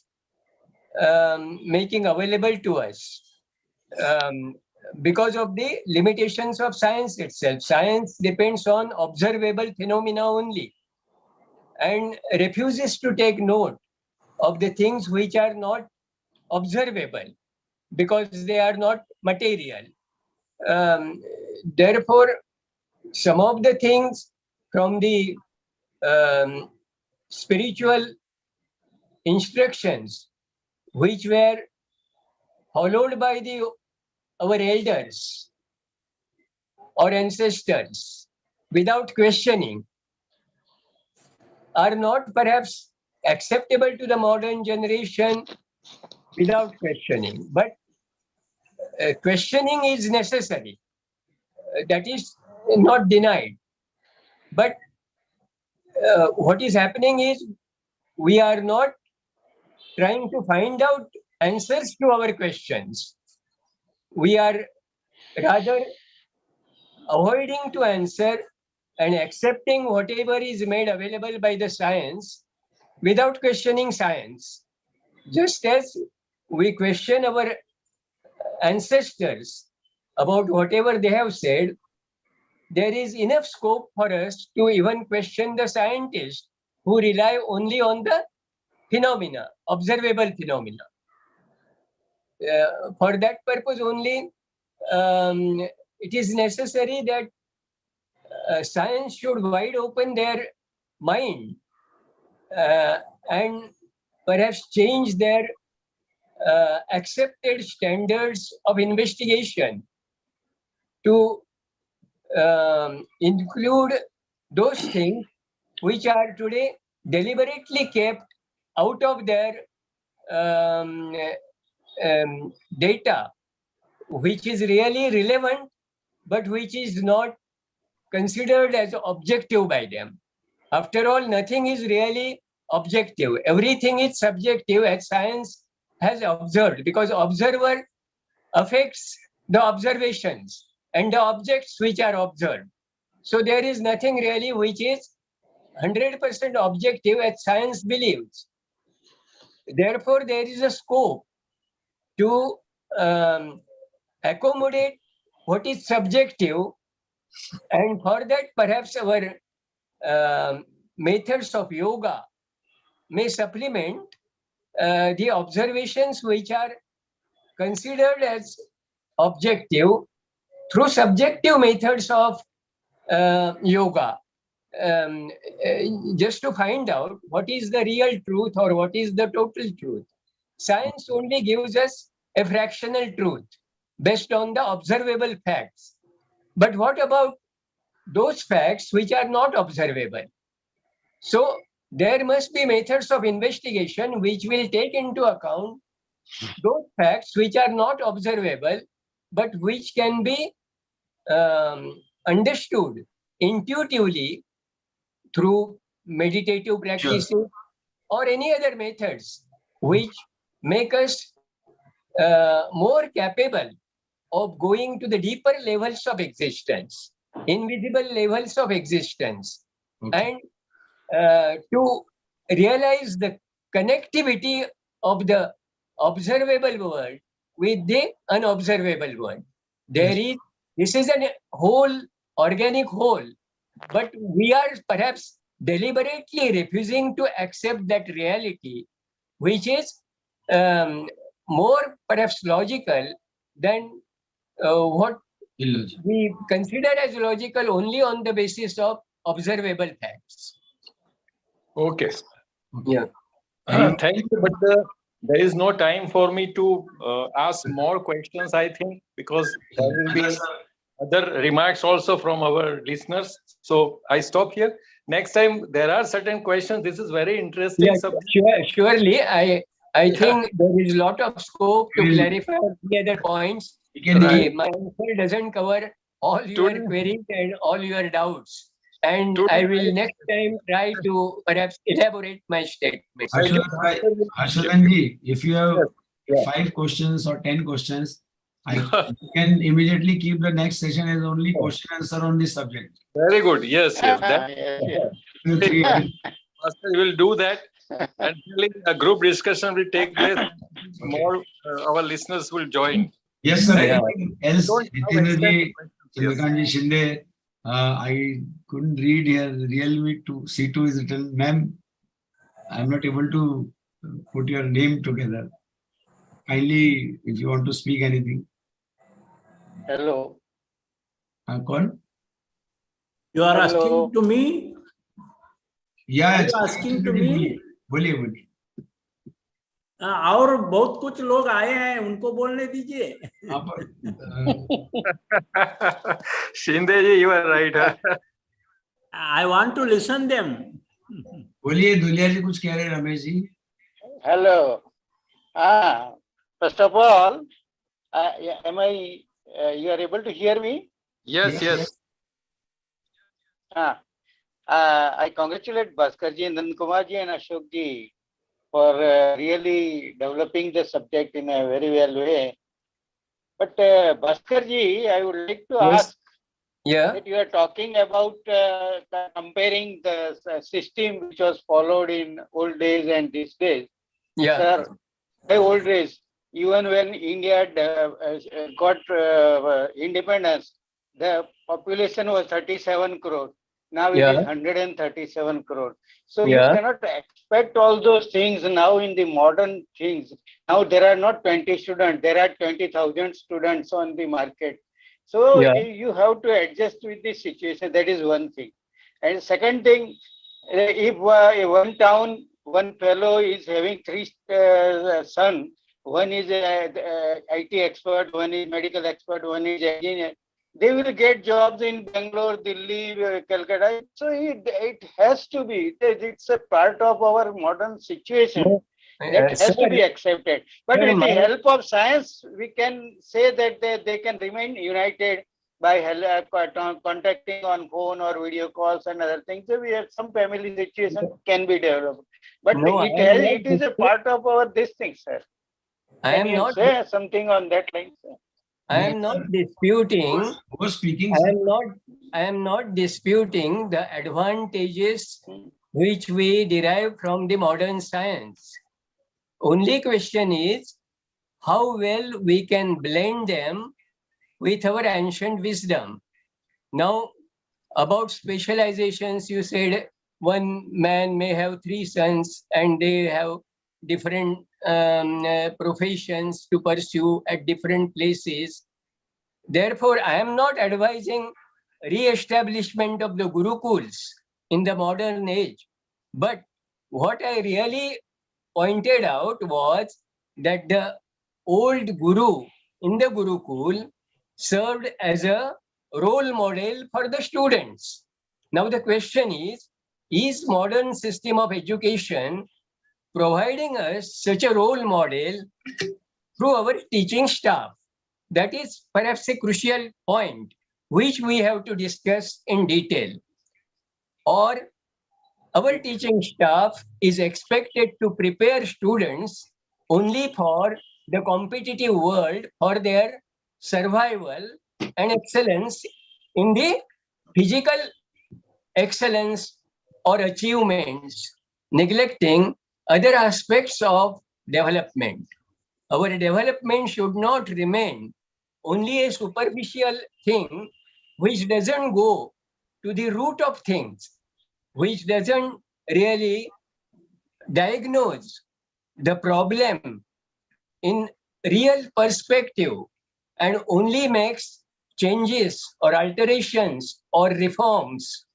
making available to us because of the limitations of science itself. Science depends on observable phenomena only and refuses to take note of the things which are not observable because they are not material. Therefore, some of the things from the spiritual instructions which were followed by our elders or ancestors without questioning are not perhaps acceptable to the modern generation without questioning. But questioning is necessary. That is not denied. But what is happening is we are not trying to find out answers to our questions. We are rather avoiding to answer and accepting whatever is made available by the science without questioning science. Just as we question our ancestors about whatever they have said, there is enough scope for us to even question the scientists who rely only on the phenomena, observable phenomena. For that purpose only, it is necessary that science should wide open their mind and perhaps change their accepted standards of investigation to include those things which are today deliberately kept out of their data, which is really relevant, but which is not considered as objective by them. After all, nothing is really objective. Everything is subjective, as science has observed, because observer affects the observations and the objects which are observed. So there is nothing really which is 100% objective as science believes. Therefore, there is a scope to accommodate what is subjective, and for that perhaps our methods of yoga may supplement the observations which are considered as objective through subjective methods of yoga, just to find out what is the real truth or what is the total truth. Science only gives us a fractional truth based on the observable facts. But what about those facts which are not observable? So there must be methods of investigation which will take into account those facts which are not observable, but which can be understood intuitively through meditative practices or any other methods which make us more capable of going to the deeper levels of existence, invisible levels of existence, and to realize the connectivity of the observable world with the unobservable world. This is a whole, organic whole, but we are perhaps deliberately refusing to accept that reality, which is more perhaps logical than what we consider as logical only on the basis of observable facts. Okay. Yeah. Thank you, but there is no time for me to ask more questions, I think, because there will be other remarks also from our listeners. So I stop here. Next time, there are certain questions. This is very interesting. Yeah, surely. I think there is a lot of scope to clarify the other points. My answer doesn't cover all your queries and all your doubts. And I will next time try to perhaps elaborate my statement. Harshadanji, if you have 5 questions or 10 questions, I can immediately keep the next session as only question answer on this subject. Very good. Yes. Master will do that, and a group discussion will take place. More our listeners will join. Yes, sir. Anything else? Jitendraji, Chandrakantji Shinde, I couldn't read here. Realme C2 is written. Ma'am, I'm not able to put your name together. Kindly, if you want to speak anything. Hello. Call? You are asking to me? या Are you asking to me? बोलिए बोलिए। और बहुत कुछ लोग आए हैं, उनको बोलने दीजिए। आप Shinde ji, you are right. I want to listen them. बोलिए, दुलिया जी कुछ कह रहे हैं Ramesh ji. Hello. First of all, am I? You are able to hear me? Yes, yes. I congratulate Bhaskar ji, Nand Kumar ji, and Ashok ji for really developing the subject in a very well way. But Bhaskar ji, I would like to Yes. ask Yeah. that you are talking about comparing the system which was followed in old days and these days. Yeah. Sir, the old days, even when India got independence, the population was 37 crore. Now it Yeah. is 137 crore. So Yeah. you cannot expect all those things now in the modern things. Now there are not 20 students, there are 20,000 students on the market. So Yeah. you have to adjust with the situation. That is one thing. And second thing, if one town, one fellow is having three sons, one is IT expert, one is medical expert, one is engineer, they will get jobs in Bangalore, Delhi, Calcutta. So it has to be. It's a part of our modern situation. That has to be accepted. But sir, with the my- help of science, we can say that they can remain united by contacting on phone or video calls and other things. So we have some family situation can be developed. But No, I am not it is a part of our this thing, sir. I Can am you not. say something on that line, sir? I am not disputing. वो speaking, I am not disputing the advantages which we derive from the modern science. Only question is how well we can blend them with our ancient wisdom. Now, about specializations, you said one man may have three sons and they have different professions to pursue at different places. Therefore, I am not advising re-establishment of the Gurukuls in the modern age. But what I really pointed out was that the old Guru in the Gurukul served as a role model for the students. Now the question is modern system of education providing us such a role model through our teaching staff? That is perhaps a crucial point which we have to discuss in detail. Or our teaching staff is expected to prepare students only for the competitive world for their survival and excellence in the physical excellence or achievements, neglecting other aspects of development. Our development should not remain only a superficial thing which doesn't go to the root of things, which doesn't really diagnose the problem in real perspective and only makes changes or alterations or reforms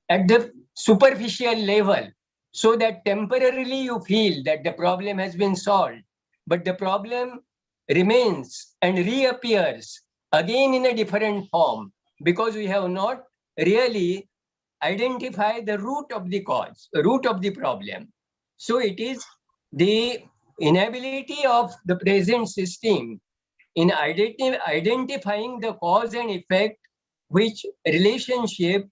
at the superficial level so that temporarily you feel that the problem has been solved, but the problem remains and reappears again in a different form because we have not really identified the root of the cause, the root of the problem. So it is the inability of the present system in identifying the cause and effect, which relationship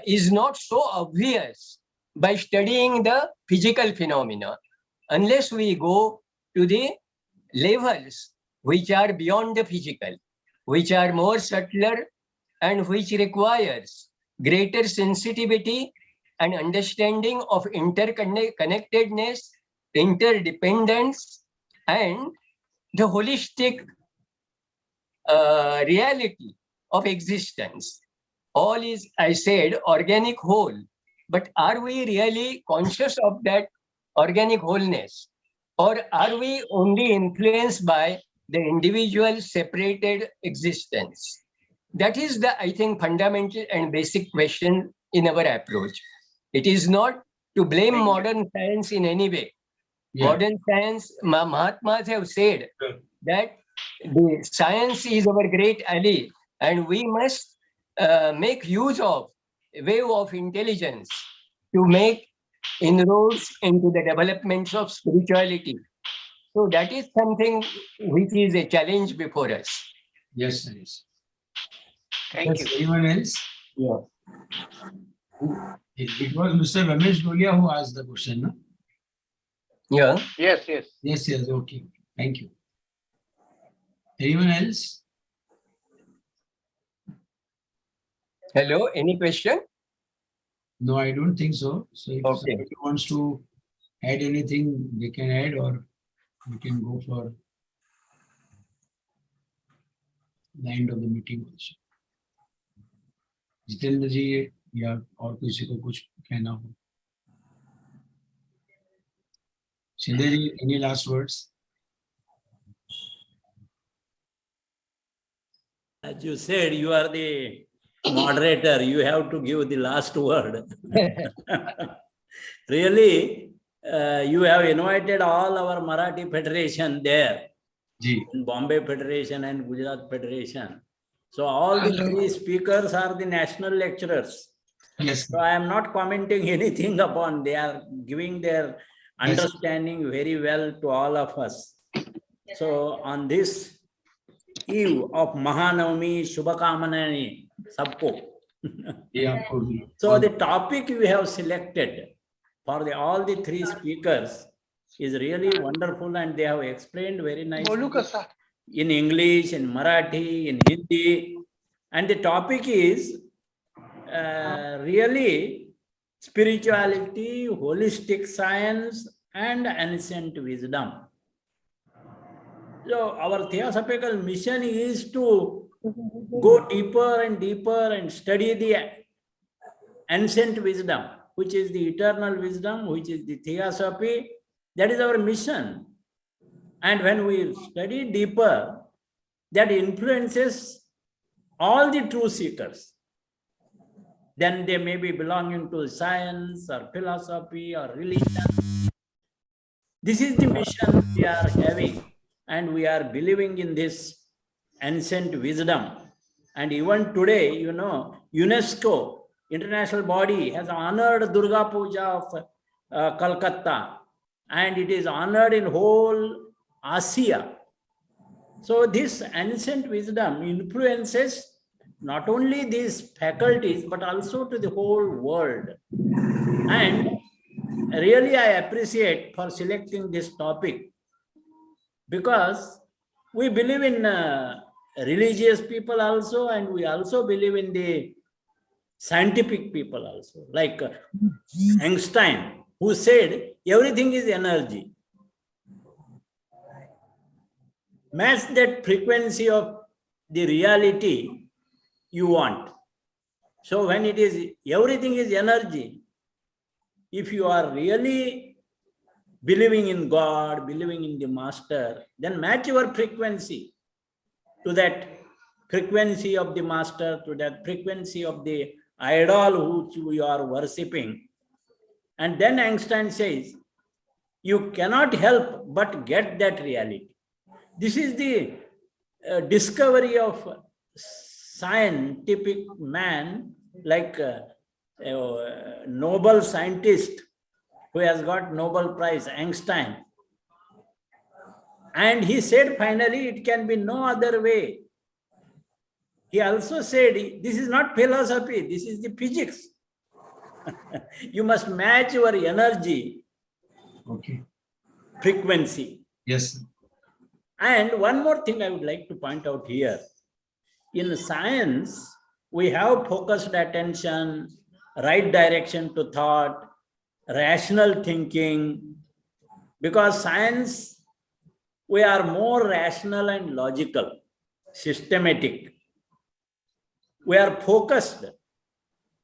is not so obvious by studying the physical phenomena, unless we go to the levels which are beyond the physical, which are more subtler and which requires greater sensitivity and understanding of interconnectedness, interdependence, and the holistic reality of existence. All is, I said, organic whole. But are we really conscious of that organic wholeness? Or are we only influenced by the individual separated existence? That is the, I think, fundamental and basic question in our approach. It is not to blame Thank you. modern science in any way. Yeah. Modern science, Mahatmas have said that the science is our great ally, and we must make use of a wave of intelligence to make inroads into the developments of spirituality. So that is something which is a challenge before us. Yes, sir. Yes. Thank Yes, you. anyone else? Yeah. It was Mr. Ramesh Dolia who asked the question, no? Yeah. Yes, yes. Yes, yes, okay. Thank you. Anyone else? Hello, any question? No, I don't think so. So if Okay. somebody wants to add anything, they can add, or we can go for the end of the meeting also. Jitendra जी या और किसी को कुछ कहना हो. Shinde ji, any last words? As you said, you are the moderator. You have to give the last word. Really, you have invited all our Marathi Federation there. Ji. In Bombay Federation and Gujarat Federation. So all the three speakers are the national lecturers. Yes. So I am not commenting anything upon. They are giving their understanding very well to all of us. So on this eve of Mahanavami Shubhakamanani Sabko. Yeah. So the topic we have selected for all the three speakers is really wonderful, and they have explained very nicely in English, in Marathi, in Hindi. And the topic is really spirituality, holistic science, and ancient wisdom. So our theosophical mission is to go deeper and deeper and study the ancient wisdom, which is the eternal wisdom, which is the theosophy. That is our mission. And when we study deeper, that influences all the true seekers. Then they may be belonging to science or philosophy or religion. This is the mission we are having, and we are believing in this ancient wisdom. And even today, you know, UNESCO, international body, has honored Durga Puja of Calcutta, and it is honored in whole Asia. So this ancient wisdom influences not only these faculties, but also to the whole world. And really I appreciate for selecting this topic, because we believe in religious people also, and we also believe in the scientific people also, like Einstein, who said everything is energy. Match that frequency of the reality you want. So when it is everything is energy, if you are really believing in God, believing in the master, then match your frequency to that frequency of the master, to that frequency of the idol which you are worshipping. And then Einstein says, you cannot help but get that reality. This is the discovery of scientific man, like a Nobel scientist who has got Nobel Prize, Einstein. And he said finally it can be no other way. He also said this is not philosophy, this is the physics. You must match your energy, frequency. Yes. And one more thing I would like to point out here. In science, we have focused attention, right direction to thought, rational thinking. Because science, we are more rational and logical, systematic. We are focused.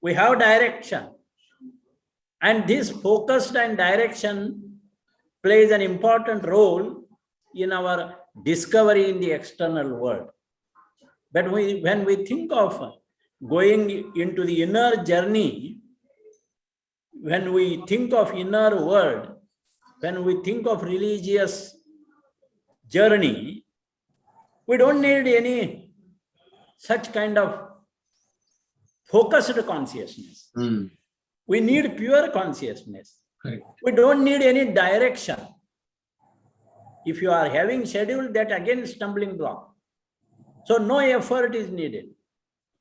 We have direction. And this focused and direction plays an important role in our discovery in the external world. But when we think of going into the inner journey, when we think of inner world, when we think of religious journey, we don't need any such kind of focused consciousness. We need pure consciousness. Correct. We don't need any direction. If you are having schedule, that again stumbling block. So no effort is needed.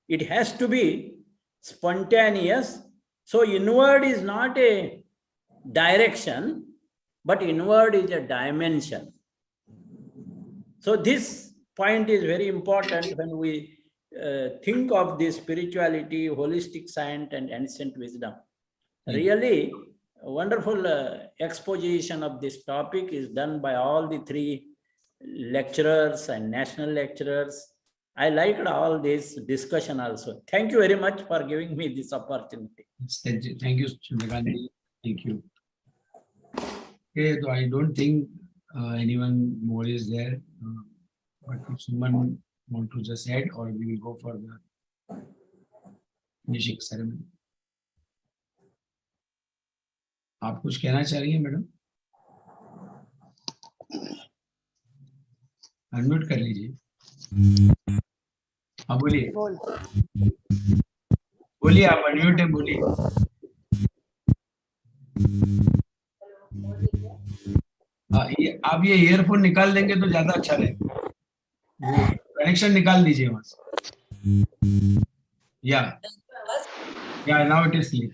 It has to be spontaneous. So inward is not a direction, but inward is a dimension. So this point is very important when we think of this spirituality, holistic science, and ancient wisdom. Really wonderful exposition of this topic is done by all the three lecturers and national lecturers. I liked all this discussion also. Thank you very much for giving me this opportunity. Thank you, Chandrakant. Thank you. Okay, so I don't think anyone more is there. But if someone want to just add, or we will go for the finishing ceremony. आप कुछ कहना चाह रही हैं madam? Unmute कर लीजिए। हाँ बोलिए। बोलिए, आप अनम्यूट है, बोलिए। आप ये ईयरफोन निकाल देंगे तो ज्यादा अच्छा रहेगा। वो कनेक्शन निकाल दीजिए वहां से। या नाउ इट इज क्लियर।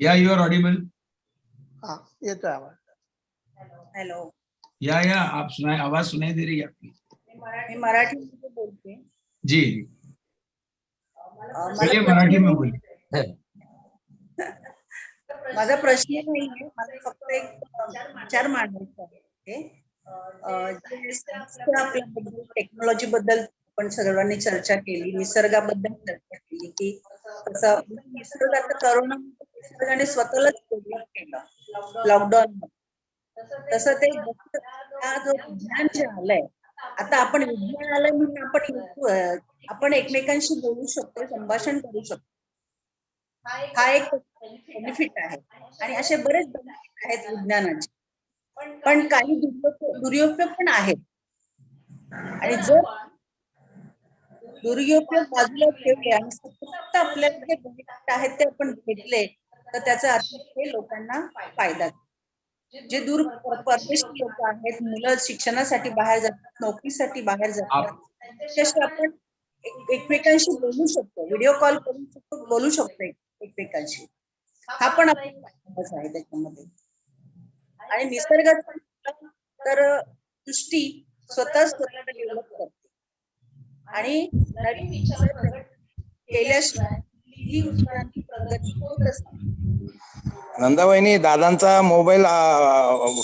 या यू आर ऑडिबल। हाँ, ये तो आवाज। हेलो। या आप सुनाए, आवाज सुनाई दे रही है आपकी? मैं मराठी में बोलते हैं। जी बोलिए, मराठी में बोलिए। माझा प्रश्न नाहीये, मला फक्त एक विचार मांडायचा आहे। आपल्याबद्दल टेक्नॉलॉजी बद्दल आपण सर्वांनी चर्चा केली, निसर्गाबद्दल चर्चा केली की कसं निसर्ग आता करोना निसर्गाने स्वतःलाच डेव्हलप केलं लॉकडाऊन मध्ये। तसं ते हा जो विज्ञान जे आलंय, आता आपण विज्ञान आलंय म्हणून आपण एकमेकांशी बोलू शकतो, संभाषण करू शकतो। हा एक बेनिफिट आहे आणि असे बरेच बेनिफिट आहेत विज्ञानाचे, पण काही दुरुपयोग पण आहेत। आणि जर दुरुपयोग बाजूला ठेवले आणि फक्त आपल्याला जे बेनिफिट आहेत ते आपण घेतले तर त्याचा अर्थ हे लोकांना फायदा। जे दूर परदेशी लोक आहेत, मुलं शिक्षणासाठी बाहेर जातात, नोकरीसाठी बाहेर जातात, त्यांच्याशी आपण एकमेकांशी बोलू शकतो, व्हिडिओ कॉल करू शकतो, बोलू शकतो एकमेकांशी। हा पण आपला आहे त्याच्यामध्ये। आणि निसर्गात तर सृष्टी स्वतःच डेव्हलप करते आणि नवीन विचार केल्याशिवाय ही उत्क्रांती प्रगती होत असते। नंदाबाईंनी दादांचा मोबाईल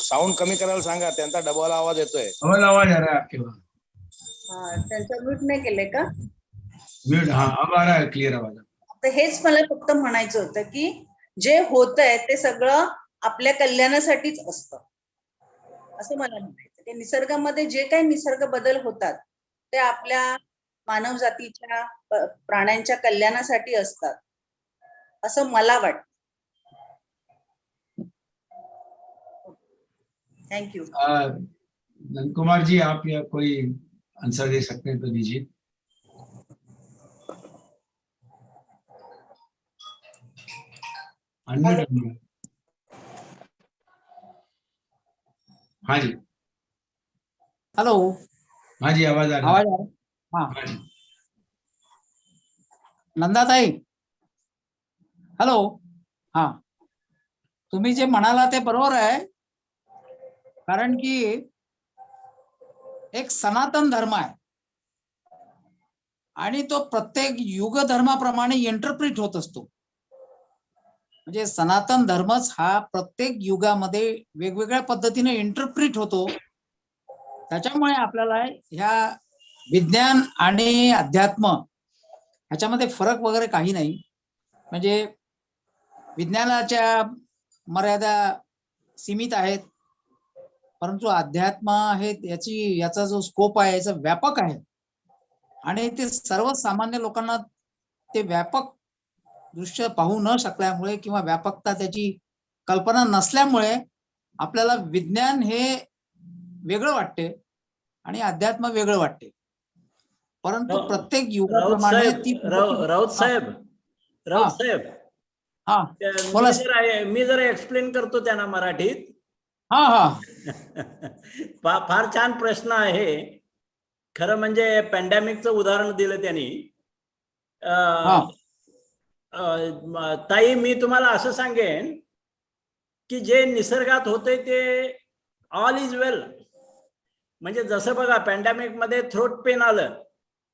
साऊंड कमी करायला सांगा, त्यांचा डबल आवाज येतोय। डबल आवाज आ रहा है आपके वहां? हाँ, त्यांचा म्यूट नाही केलंय का? म्यूट, हाँ अब आ रहा है, क्लियर आवाज। तर हेच मला फक्त म्हणायचं होतं की जे होतंय ते सगळं आपल्या कल्याणासाठीच असतं असं मला म्हणायचं। ते निसर्गामध्ये जे काही निसर्ग बदल होतात ते आपल्या मानव जातीच्या प्राण्यांच्या कल्याणासाठी असतात असं मला वाटतं। Thank you. नंदकुमार जी, आप या कोई आंसर दे सकते हैं तो दीजिए। हाँ जी, हॅलो। हाँ जी, आवाज आ रहा है। हाँ जी, नंदाताई, हॅलो। हाँ, तुम्ही जे म्हणाला ते बरोबर आहे, कारण की एक सनातन धर्म आहे आणि तो प्रत्येक युग धर्माप्रमाणे इंटरप्रिट होत असतो। म्हणजे सनातन धर्मच हा प्रत्येक युगामध्ये वेगवेगळ्या पद्धतीने इंटरप्रिट होतो। त्याच्यामुळे आपल्याला ह्या विज्ञान आणि अध्यात्म ह्याच्यामध्ये फरक वगैरे काही नाही। म्हणजे विज्ञानाच्या मर्यादा सीमित आहेत, परंतु अध्यात्म हे याचा जो स्कोप आहे याचा व्यापक आहे आणि ते सर्वसामान्य लोकांना ते व्यापक दृश्य पाहू न शकल्यामुळे किंवा व्यापकता त्याची कल्पना नसल्यामुळे आपल्याला विज्ञान हे वेगळं वाटते आणि अध्यात्म वेगळं वाटते. परंतु प्रत्येक युगाप्रमाणे ती राऊत साहेब हा बोला. मी जरा एक्सप्लेन करतो त्यांना मराठीत. हा फार छान प्रश्न आहे. खरं म्हणजे पॅन्डेमिकचं उदाहरण दिलं त्यांनी. ताई, मी तुम्हाला असं सांगेन की जे निसर्गात होते ते ऑल इज वेल. म्हणजे जसं बघा, पॅन्डेमिक मध्ये थ्रोट पेन आलं,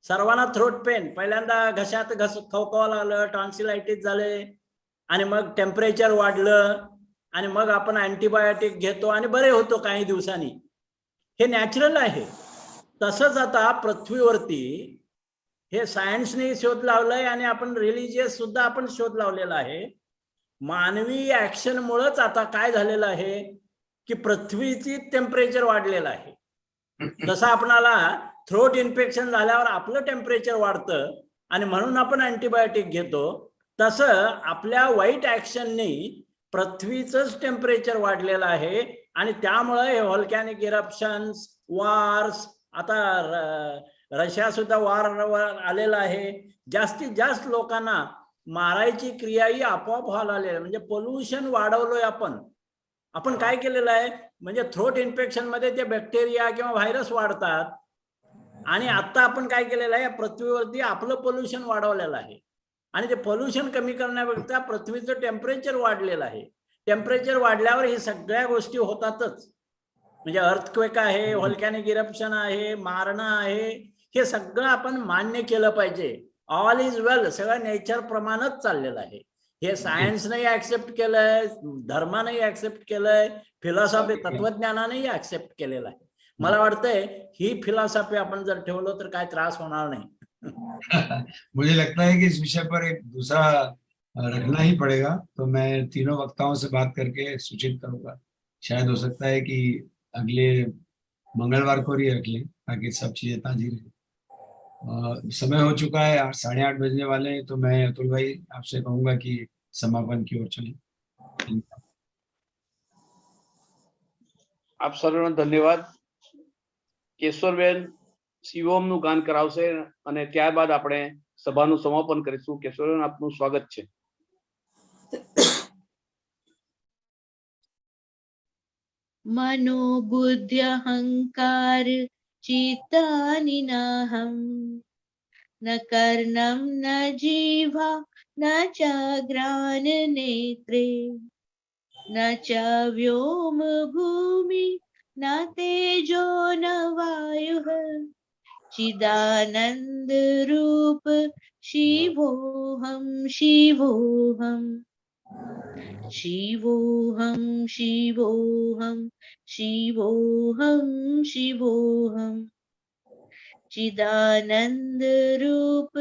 सर्वांना थ्रोट पेन, पहिल्यांदा घशात खवखवा लागलं, टॉन्सिलायटिस झाले, आणि मग टेम्परेचर वाढलं, आणि मग आपण अँटीबायोटिक घेतो आणि बरे होतो काही दिवसांनी. हे नॅचरल आहे. तसंच आता पृथ्वीवरती हे सायन्सने शोध लावलाय आणि आपण रिलिजियस सुद्धा आपण शोध लावलेला आहे. मानवी ऍक्शन मुळेच आता काय झालेलं आहे की पृथ्वीची टेम्परेचर वाढलेलं आहे. जसं आपणाला थ्रोट इन्फेक्शन झाल्यावर आपलं टेम्परेचर वाढतं आणि म्हणून आपण अँटीबायोटिक घेतो, तसं आपल्या वाईट ऍक्शननी पृथ्वीचंच टेम्परेचर वाढलेलं आहे. आणि त्यामुळे हे व्हॉल्कॅनिक इरप्शन्स, वार्स, आता रशिया सुद्धा वारंवार आलेला आहे. जास्तीत जास्त लोकांना मारायची क्रियाही आपोआप व्हायला आलेली आहे. म्हणजे पोल्युशन वाढवलोय आपण काय केलेलं आहे, म्हणजे थ्रोट इन्फेक्शन मध्ये ते बॅक्टेरिया किंवा व्हायरस वाढतात, आणि आता आपण काय केलेलं आहे, पृथ्वीवरती आपलं पोल्युशन वाढवलेलं आहे. आणि ते पोल्युशन कमी करण्यापेक्षा पृथ्वीचं टेम्परेचर वाढलेलं आहे. टेम्परेचर वाढल्यावर हे सगळ्या गोष्टी होतातच. म्हणजे अर्थक्वेक आहे, व्हॉल्कॅनिक इरप्शन आहे, मारणं आहे, हे सगळं आपण मान्य केलं पाहिजे. ऑल इज वेल, सगळं नेचर प्रमाणच चाललेलं आहे. हे सायन्सनेही ऍक्सेप्ट केलंय, धर्मानेही ऍक्सेप्ट केलंय, फिलॉसॉफी तत्वज्ञानानेही ऍक्सेप्ट केलेलं आहे. मला वाटतंय ही फिलॉसॉफी आपण जर ठेवलो तर काय त्रास होणार नाही. मुझे लगता है कि इस विषय पर एक दूसरा रखना ही पड़ेगा, तो मैं तीनों वक्ताओं से बात करके सूचित करूंगा. शायद हो सकता है कि अगले मंगलवार को ही रख लें ताकि सब चीजें ताजी रहे. समय हो चुका है, 8:30 बजने वाले हैं, तो मैं अतुल भाई आपसे कहूंगा कि समापन की ओर चलें. આપ સર્વનો ધન્યવાદ. કેશવરબેન શિવોમનું ગાન કરાવશે અને ત્યારબાદ આપણે સભાનું સમાપન કરીશું. કેશવરબેન, આપનું સ્વાગત છે. मनो बुद्धि अहंकार चित्तानि नाहं, न कर्णं न जीवा न च घ्राण नेत्रे, न च व्योम भूमि न तेजो न वायुः, चिदानंद रूप शिवोऽहं शिवोऽहम्. शिवोऽहं शिवोऽहं शिवोऽहं शिवोऽहं. चिदानंद रूप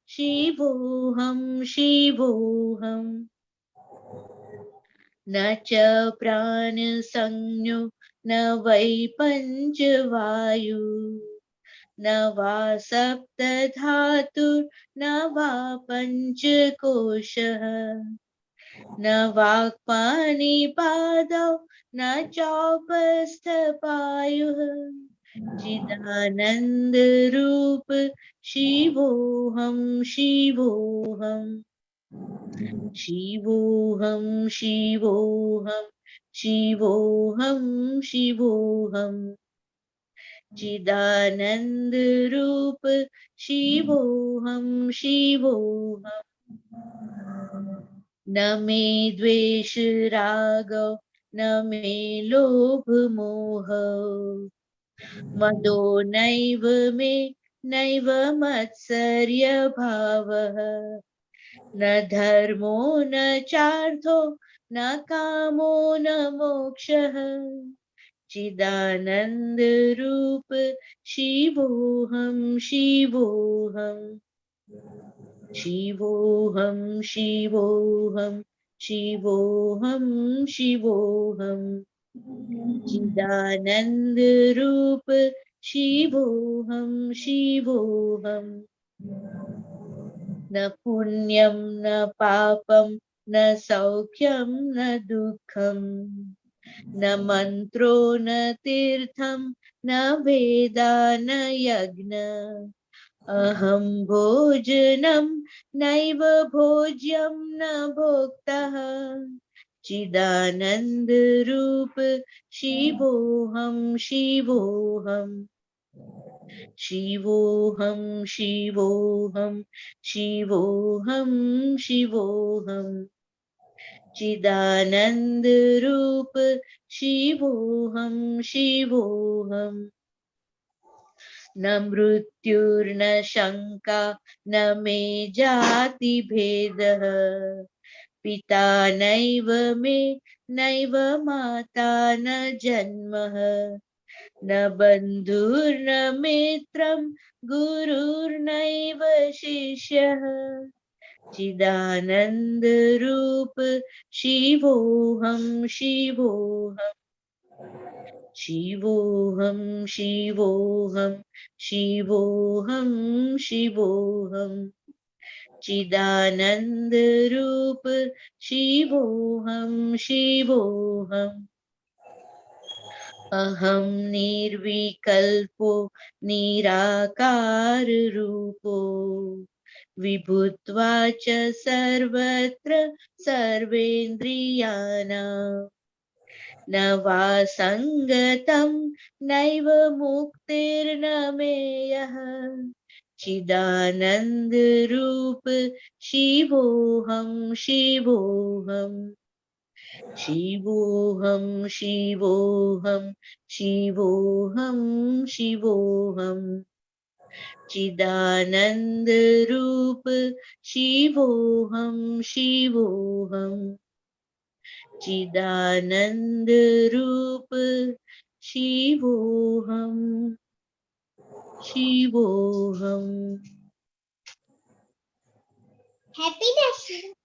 शिवोऽहं शिवोऽहम्. न च प्राण संज्ञो न वै पंचवायु, न वा सप्त धातु न वा पंचकोशः, न वाक्पाणिपादौ न चौपस्थपायुः. चिदानंद रूप शिवोऽहं शिवोऽहम्. शिवोऽहं शिवोऽहं शिवोऽहं शिवोऽहम्. चिदानंद रूप शिवोऽहं शिवोऽहम्. न मे द्वेष रागौ न मे लोभ मोह, मदो नैव मे नैव मत्सर्य भावः. न धर्मो न चार्थो न कामो न मोक्षः. चिदानंद रूप शिवोऽहं शिवोऽहम्. शिवोऽहं शिवोऽहं शिवोऽहं शिवोऽहम्. चिदानंद रूप शिवोऽहं शिवोऽहम्. न पुण्यं न पापं न सौख्यं न दुःखं न मन्त्रो न तीर्थं न वेदा न यज्ञ अहं भोजनं नैव भोज्यं न भोक्तः चिदानंद रूप शिवोहम शिवोहम शिवोहम शिवोहम शिवोहम शिवोहम चिदानंद रूप शिवोहम शिवोहम न मृत्युर्न शंका न मे जाति भेदः पिता नैव मे नैव माता न जन्मः न बन्धुर्न मित्रं गुरुर्नैव शिष्यः चिदानंद रूप शिवोहम शिवोहम शिवोहम शिवोहम शिवोहम शिवोहम चिदानंद रूप शिवोहम शिवोहम अहं निर्विकल्पो निराकार रूपो विभुत्वा च सर्वत्र सर्वेन्द्रियाणां न वा संगतं नैव मुक्तिर्न मेयः चिदानंद रूप शिवोहम शिवोहम शिवोहम शिवोहम शिवोहम शिवोहम चिदानंद रूप शिवोहम शिवोहम चिदानंद रूप शिवोहम शिवोहम Happiness.